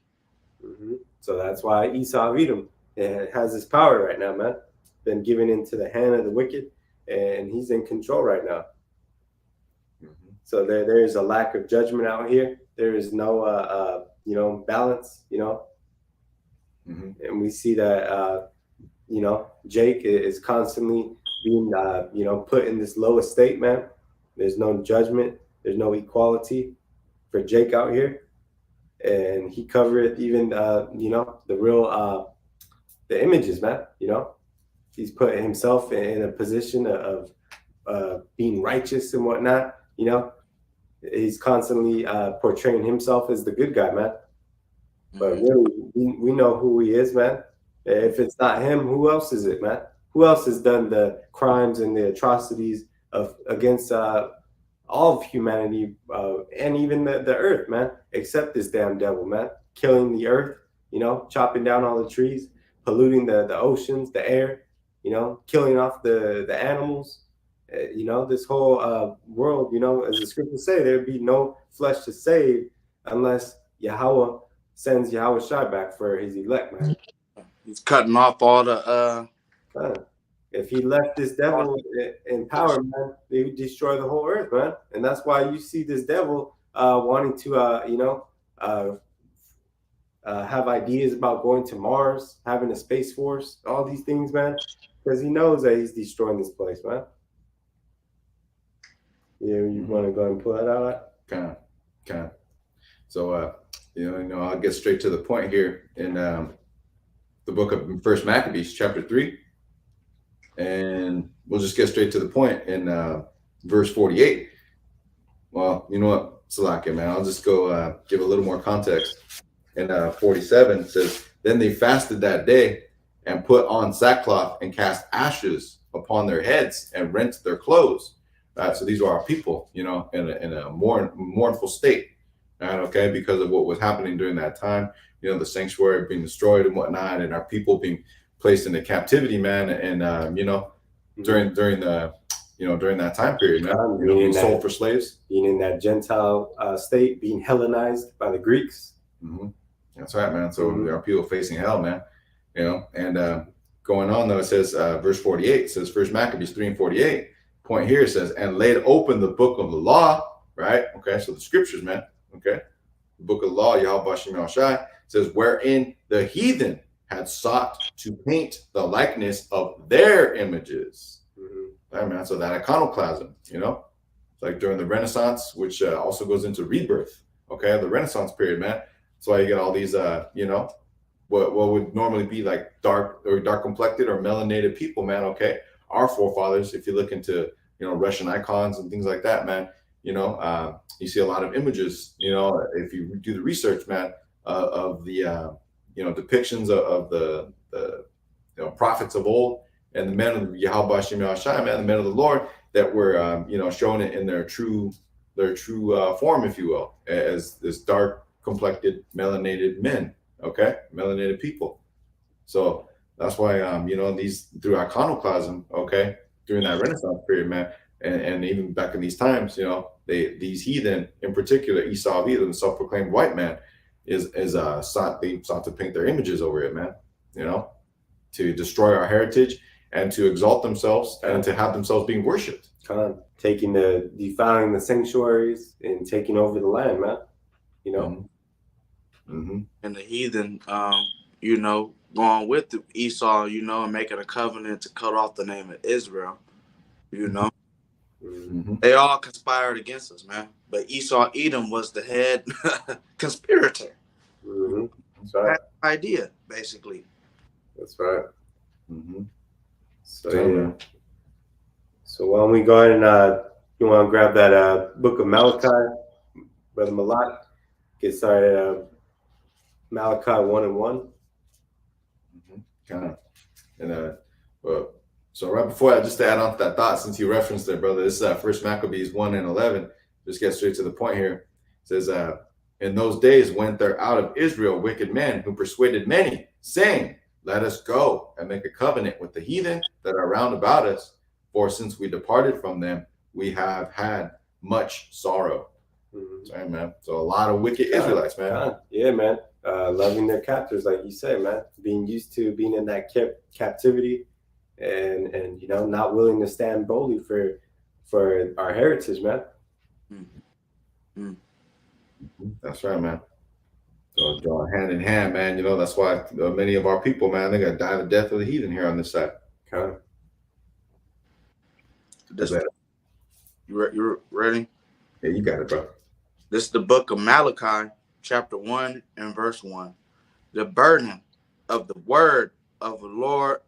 So that's why Esau of Edom has his power right now, man. Been given into the hand of the wicked, and he's in control right now. So there is a lack of judgment out here. There is no, you know, balance, you know. And we see that, you know, Jake is constantly being, you know, put in this low estate, man. There's no judgment. There's no equality for Jake out here. And he covereth even, you know, the real, the images, man, you know. He's put himself in a position of being righteous and whatnot, you know. He's constantly portraying himself as the good guy, man. But really, we know who he is, man. If it's not him, who else is it, man? Who else has done the crimes and the atrocities against all all of humanity, and even the earth, man, except this damn devil, man, killing the earth, you know, chopping down all the trees, polluting the oceans, the air, you know, killing off the animals. You know, this whole world, you know, as the scriptures say, there'd be no flesh to save unless Yahweh sends Yahawashi back for his elect, man. He's cutting off all the if he left this devil in power, man, they would destroy the whole earth, man. And that's why you see this devil wanting to, you know, have ideas about going to Mars, having a space force, all these things, man, because he knows that he's destroying this place, man. Yeah, you want to go ahead and pull that out? Kind of. So, you know, I'll get straight to the point here in the book of First Maccabees, chapter 3, and we'll just get straight to the point in verse 48. Well, you know what, Salakia, man, I'll just go give a little more context. In 47 says, then they fasted that day and put on sackcloth and cast ashes upon their heads and rent their clothes. So these are our people, you know, in a mournful state, right? Okay, because of what was happening during that time, you know, the sanctuary being destroyed and whatnot, and our people being placed into captivity, man, and you know, during the during that time period, man, you know, being sold for slaves, being in that Gentile state, being Hellenized by the Greeks. That's right, man. So there are people facing hell, man, you know, and going on though, it says verse 48 says First Maccabees 3 and 48. Point here says, and laid open the book of the law, right? Okay, so the scriptures, man. Okay, the book of the law, YAHAWASHI, says, wherein the heathen had sought to paint the likeness of their images. Right, man. So that iconoclasm, you know, like during the Renaissance, which also goes into rebirth. Okay, the Renaissance period, man. That's why you get all these, you know, what would normally be like dark complected or melanated people, man. Okay. Our forefathers, if you look into, you know, Russian icons and things like that, man, you know, you see a lot of images, you know, if you do the research, man, of the, you know, depictions of the you know, prophets of old and the men of YAHAWASHI, man, the men of the Lord that were, you know, shown in their true form, if you will, as this dark complected melanated men, okay, melanated people. So that's why, you know, these through iconoclasm, okay, during that Renaissance period, man, and even back in these times, you know, these heathen, in particular, Esau, the self-proclaimed white man, sought to paint their images over it, man, you know, to destroy our heritage and to exalt themselves and to have themselves being worshipped. Defiling the sanctuaries and taking over the land, man, you know. And the heathen, you know, going with Esau, you know, and making a covenant to cut off the name of Israel, you know. They all conspired against us, man. But Esau Edom was the head conspirator. That's right. That idea, basically. That's right. So yeah. So why don't we go ahead and you want to grab that book of Malachi, Brother Malak? Get started. Malachi 1 and 1. Kind of, and so right before that, just to add on to that thought, since you referenced it, brother, this is First Maccabees 1 and 11. Just get straight to the point here. It says, in those days went there out of Israel wicked men who persuaded many, saying, let us go and make a covenant with the heathen that are round about us. For since we departed from them, we have had much sorrow. Sorry, man. So a lot of wicked Israelites, man. Yeah, man. Loving their captors, like you said, man. Being used to being in that captivity, and you know, not willing to stand boldly for our heritage, man. That's right, man. So draw hand in hand, man. You know, that's why many of our people, man, they got to die the death of the heathen here on this side. Okay. You ready? Yeah, you got it, bro. This is the book of Malachi, chapter 1 and verse 1. The burden of the word of the Lord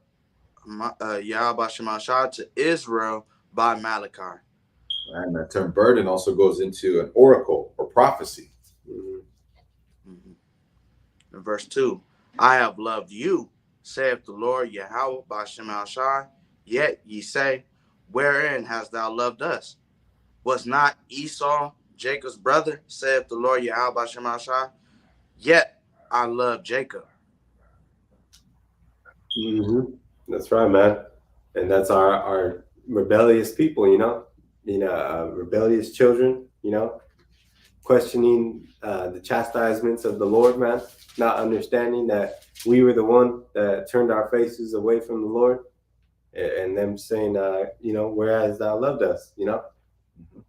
YAHAWASHI to Israel by Malachi. And that term burden also goes into an oracle or prophecy. In verse 2, I have loved you, saith the Lord YAHAWASHI, yet ye say, wherein hast thou loved us? Was not Esau Jacob's brother, saith the Lord Yahawah. Yet I love Jacob. That's right, man. And that's our rebellious people, rebellious children, questioning the chastisements of the Lord, man, not understanding that we were the one that turned our faces away from the Lord, and them saying, whereas thou loved us,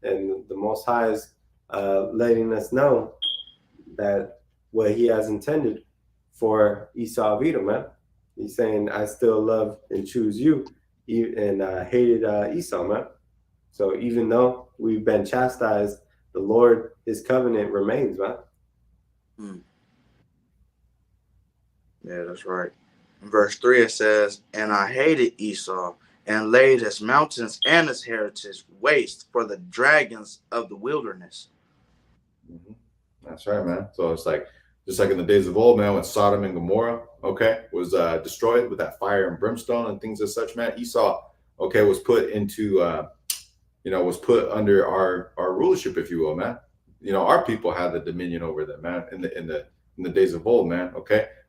and the Most High is letting us know that what he has intended for Esau of Edom, man. He's saying, I still love and choose you, and hated Esau, man. So even though we've been chastised, the Lord, his covenant remains, man. Yeah, that's right. In verse 3, it says, and I hated Esau, and laid his mountains and his heritage waste for the dragons of the wilderness. That's right, man. So it's like, just like in the days of old, man, when Sodom and Gomorrah, was destroyed with that fire and brimstone and things as such, man. Esau, was put into, was put under our rulership, if you will, man. Our people had the dominion over them, man, in the days of old, man.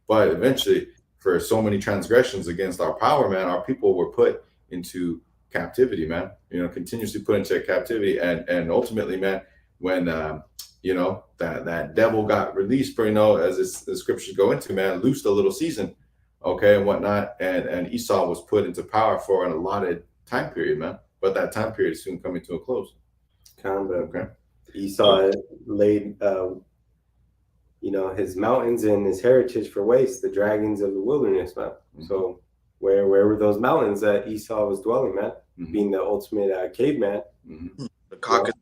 But eventually, for so many transgressions against our power, man, our people were put into captivity, man. Continuously put into captivity, and ultimately, man, when that devil got released for, as the scriptures go into, man, loosed a little season, and whatnot, and Esau was put into power for an allotted time period, man. But that time period is soon coming to a close. Esau laid his mountains and his heritage for waste, the dragons of the wilderness, man. So where were those mountains that Esau was dwelling, man? Being the ultimate caveman. The Caucasus.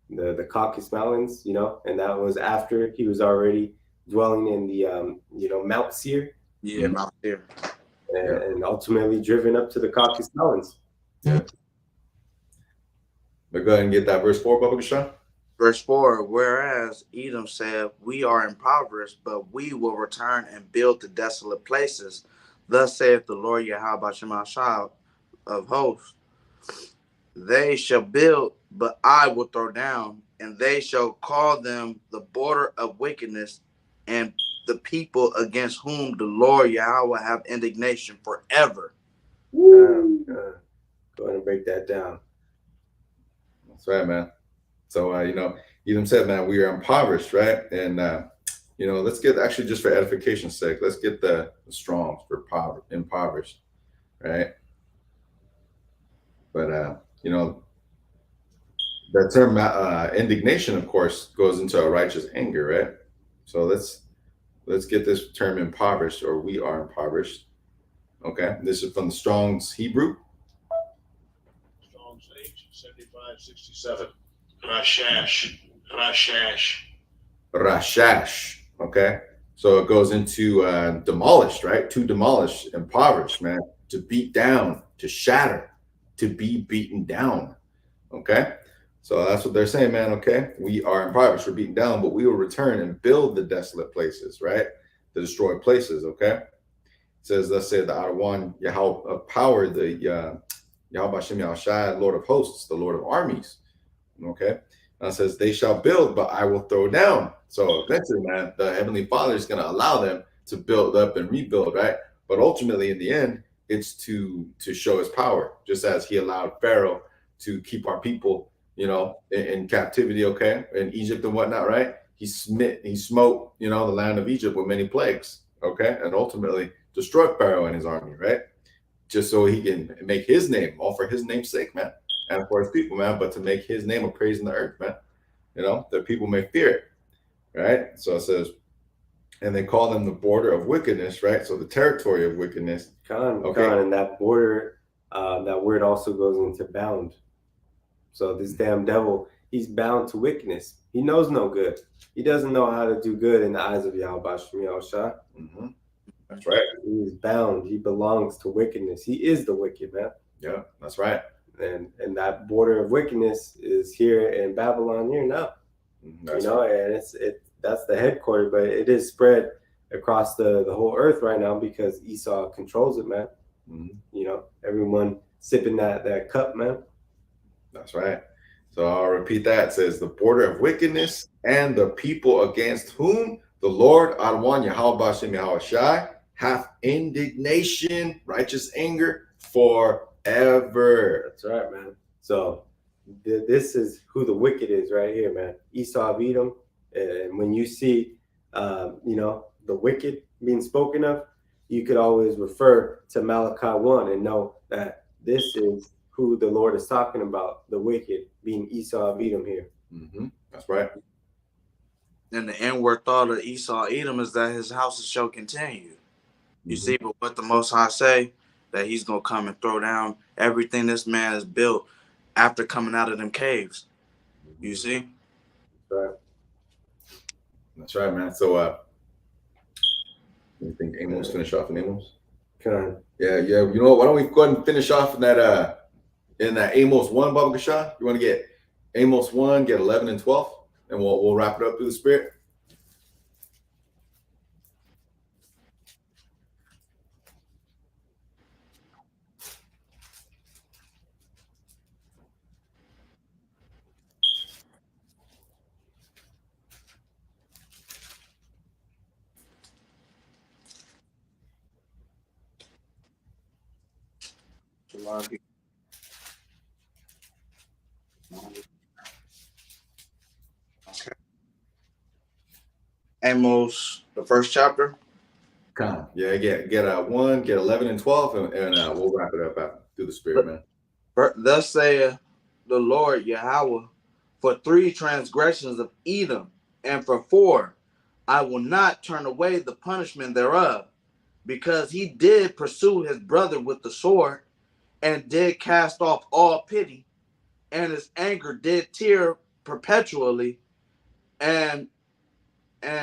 The Caucasus Mountains, and that was after he was already dwelling in the Mount Seir. Yeah, Mount Seir. And ultimately driven up to the Caucasus Mountains. Yeah. But go ahead and get that verse 4, Baba Gashan. Verse 4, whereas Edom said, we are impoverished, but we will return and build the desolate places. Thus saith the Lord Yahawah of hosts. They shall build, but I will throw down, and they shall call them the border of wickedness, and the people against whom the Lord Yahweh have indignation forever. Go ahead and break that down. That's right, man. So, Edom said, man, we are impoverished, right? And, let's get, actually, just for edification's sake, let's get the Strongs for impoverished, right? But, that term indignation, of course, goes into a righteous anger, right? So let's get this term impoverished, or we are impoverished. This is from the Strong's Hebrew. Strong's H 7567. Rashash. So it goes into demolished, right? To demolish, impoverished, man. To beat down, to shatter, to be beaten down. So that's what they're saying, man. We are impoverished, we're beaten down, but we will return and build the desolate places, right? The destroyed places. It says, let's say the Adawan Yahweh of power, the Yahawah, Lord of hosts, the Lord of armies. Now it says, they shall build, but I will throw down. So eventually, man, the Heavenly Father is going to allow them to build up and rebuild, right? But ultimately, in the end, it's to show his power, just as he allowed Pharaoh to keep our people, in captivity, in Egypt and whatnot, right? He smote, the land of Egypt with many plagues, and ultimately destroyed Pharaoh and his army, right? Just so he can make his name, all for his name's sake, man, and for his people, man, but to make his name a praise in the earth, man, that people may fear it, right? So it says, and they call them the border of wickedness, right? So the territory of wickedness. And that border, that word also goes into bound. So this damn devil, he's bound to wickedness. He knows no good. He doesn't know how to do good in the eyes of Yahweh. That's right. He is bound. He belongs to wickedness. He is the wicked, man. Yeah, that's right. And that border of wickedness is here in Babylon here now. That's and that's the headquarters, but it is spread across the whole earth right now because Esau controls it, man. Everyone sipping that cup, man. That's right. So I'll repeat that. It says the border of wickedness and the people against whom the Lord Adwan YAHAWASHI YAHAWASHI hath indignation, righteous anger forever. That's right, man. So this is who the wicked is right here, man. Esau of Edom. And when you see, the wicked being spoken of, you could always refer to Malachi 1 and know that this is who the Lord is talking about, the wicked being Esau of Edom here. That's right. And the inward thought of Esau Edom is that his houses shall continue. You see, but what the Most High say, that he's going to come and throw down everything this man has built after coming out of them caves. You see? Right. That's right, man. So, you think Amos finish off in Amos? Kind. Yeah. You know what? Why don't we go ahead and finish off in that Amos 1, Baba Gasha? You want to get Amos 1, get 11 and 12, and we'll wrap it up through the Spirit. Okay. Amos, the first chapter. Yeah, get 1, get 11 and 12, and we'll wrap it up through the Spirit, man. Thus saith the Lord Yahweh, for 3 transgressions of Edom, and for 4, I will not turn away the punishment thereof, because he did pursue his brother with the sword, and did cast off all pity, and his anger did tear perpetually, and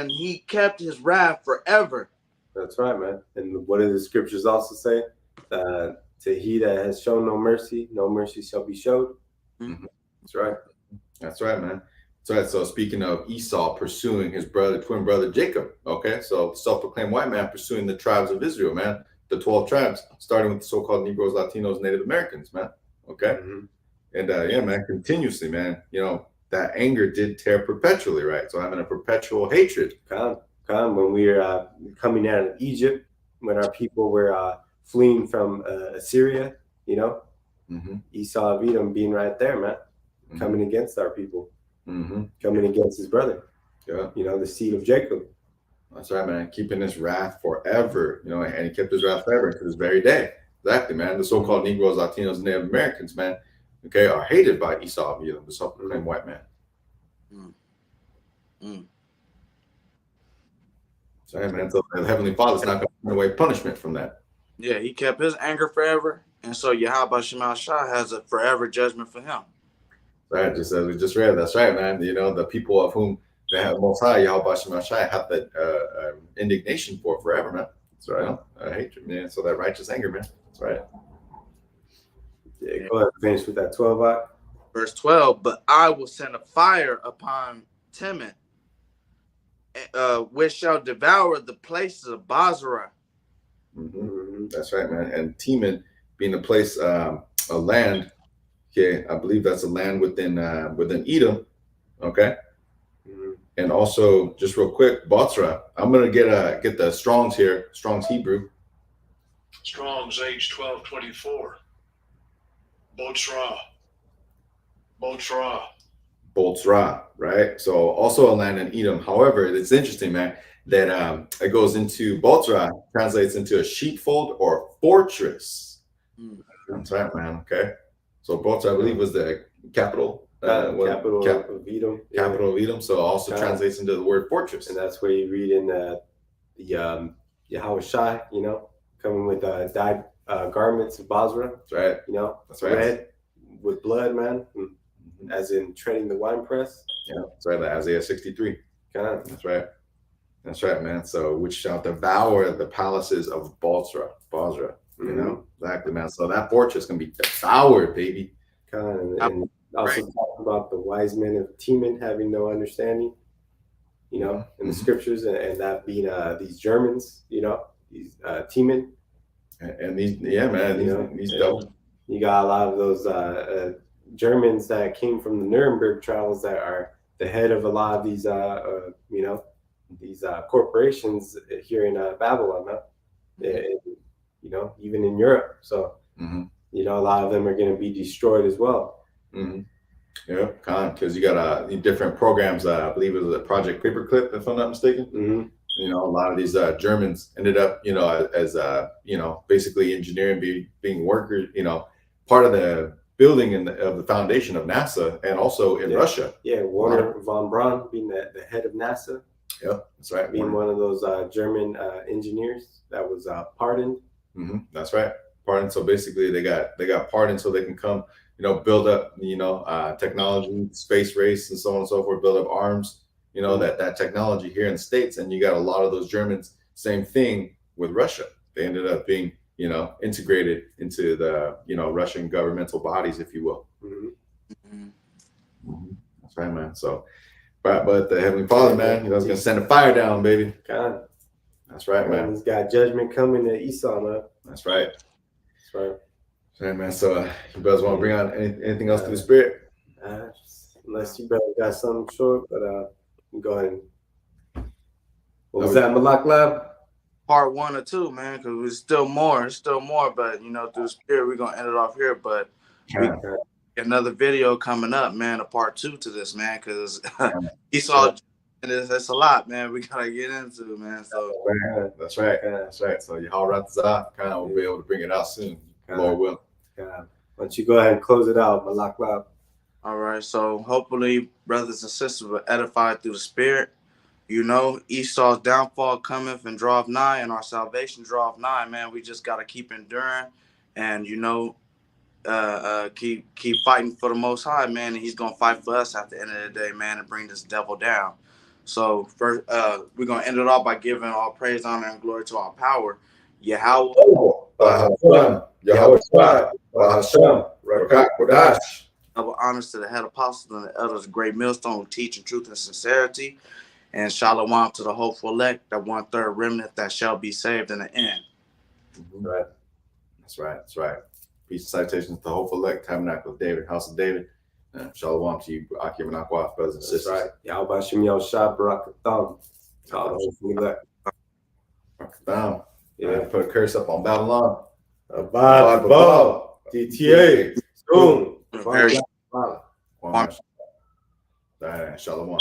he kept his wrath forever. That's right, man. And what do the scriptures also say? To he that has shown no mercy shall be showed. That's right. That's right, man. That's right. So speaking of Esau pursuing his twin brother Jacob, okay? So self-proclaimed white man pursuing the tribes of Israel, man. The 12 tribes, starting with the so-called Negroes, Latinos, Native Americans, man. Okay? And yeah, man, continuously, man, that anger did tear perpetually, right? So having a perpetual hatred. When we were coming out of Egypt, when our people were fleeing from Assyria, Esau of Edom being right there, man, coming against our people, coming against his brother, the seed of Jacob. That's right, man. Keeping his wrath forever, and he kept his wrath forever to this very day. Exactly, man. The so-called Negroes, Latinos, and Native Americans, man, okay, are hated by Esau of Edom, the self-proclaimed white man. Sorry, man. So the Heavenly Father's not going to turn away punishment from that. Yeah, he kept his anger forever, and so YAHAWASHI has a forever judgment for him. Right, just as we just read. That's right, man. The people of whom they have Most High YAHAWASHI have that indignation for forever, man. That's right. Hatred, man. So that righteous anger, man. That's right. Yeah, go ahead and finish with that 12. Verse 12, but I will send a fire upon Teman, which shall devour the places of Basra. That's right, man. And Teman being a place, a land. Okay, I believe that's a land within Edom. Okay. And also, just real quick, Botzra. I'm gonna get the Strong's here, Strong's Hebrew. Strong's H1224. Botzra, right? So also a land in Edom. However, it's interesting, man, that it goes into Botzra, translates into a sheepfold or fortress. That's right, man. Okay. So Botzra, I believe, was the capital. Capital of Edom. Capital of Edom. So also translates into the word fortress. And that's where you read in the YAHAWASHI, coming with dyed garments of Basra. That's right. That's right. Red with blood, man. As in treading the winepress. Yeah, that's right. Like Isaiah 63. That's right. That's right, man. So which shall devour the palaces of Basra. Exactly, man. So that fortress can be devoured, baby. And also talk about the wise men of Teman having no understanding, in the scriptures, and that being these Germans, these Teman. And these, yeah, man, these double. You got a lot of those Germans that came from the Nuremberg trials that are the head of a lot of these, you know, these corporations here in Babylon, huh? And, you know, even in Europe. So, you know, a lot of them are going to be destroyed as well. Yeah, because you got different programs. I believe it was a Project Paperclip, if I'm not mistaken. You know, a lot of these Germans ended up, you know, as you know, basically engineering, being workers, you know, part of the building of the foundation of NASA, and also in Russia. Yeah, Werner von Braun being the head of NASA. Yep, that's right. Being one of those German engineers that was pardoned. That's right, pardoned. So basically, they got pardoned so they can come, you know, build up, you know, technology, space race, and so on and so forth, build up arms. You know, that technology here in the States, and you got a lot of those Germans. Same thing with Russia. They ended up being, you know, integrated into the, you know, Russian governmental bodies, if you will. That's right, man. So, but the Heavenly Father, man, you know, is gonna send a fire down, baby. God. That's right, man. He's got judgment coming to Esau, man. That's right. That's right. That's right, man. So, you guys want to bring on anything else to the Spirit? Unless you brother got something short, but go ahead. What was that, Malak Lab? Part 1 or 2, man, because there's still more, but you know, through the Spirit, we're gonna end it off here. But we got another video coming up, man, a part 2 to this, man, because Esau, and it's a lot, man. We gotta get into, man. So that's right. So YAHAWAH kind of will be able to bring it out soon, Lord will. Why don't you go ahead and close it out, Malak Lab? All right, so hopefully brothers and sisters were edified through the Spirit. You know, Esau's downfall cometh and draweth nigh, and our salvation draweth nigh, man. We just got to keep enduring and, you know, keep fighting for the Most High, man. And he's going to fight for us at the end of the day, man, and bring this devil down. So first, we're going to end it off by giving all praise, honor, and glory to our power. YAHAWAH, BAHASHAM, YAHAWASHI, BAHASHAM, QADASH. Double honors to the head apostles and the elders, great millstone who teach in truth and sincerity. And shalom to the hopeful elect, that 1/3 remnant that shall be saved in the end. Right. That's right. Peace and citations to the hopeful elect, tabernacle of David, house of David. Shalom to you, Akim and Aqua, brothers and sisters. That's right. Yahweh Shem Yahushua Barak Atham. To all the hopeful elect. Barak. Yeah, put a curse up on Babylon. Abad Babal. DTA. Boom. Shalom.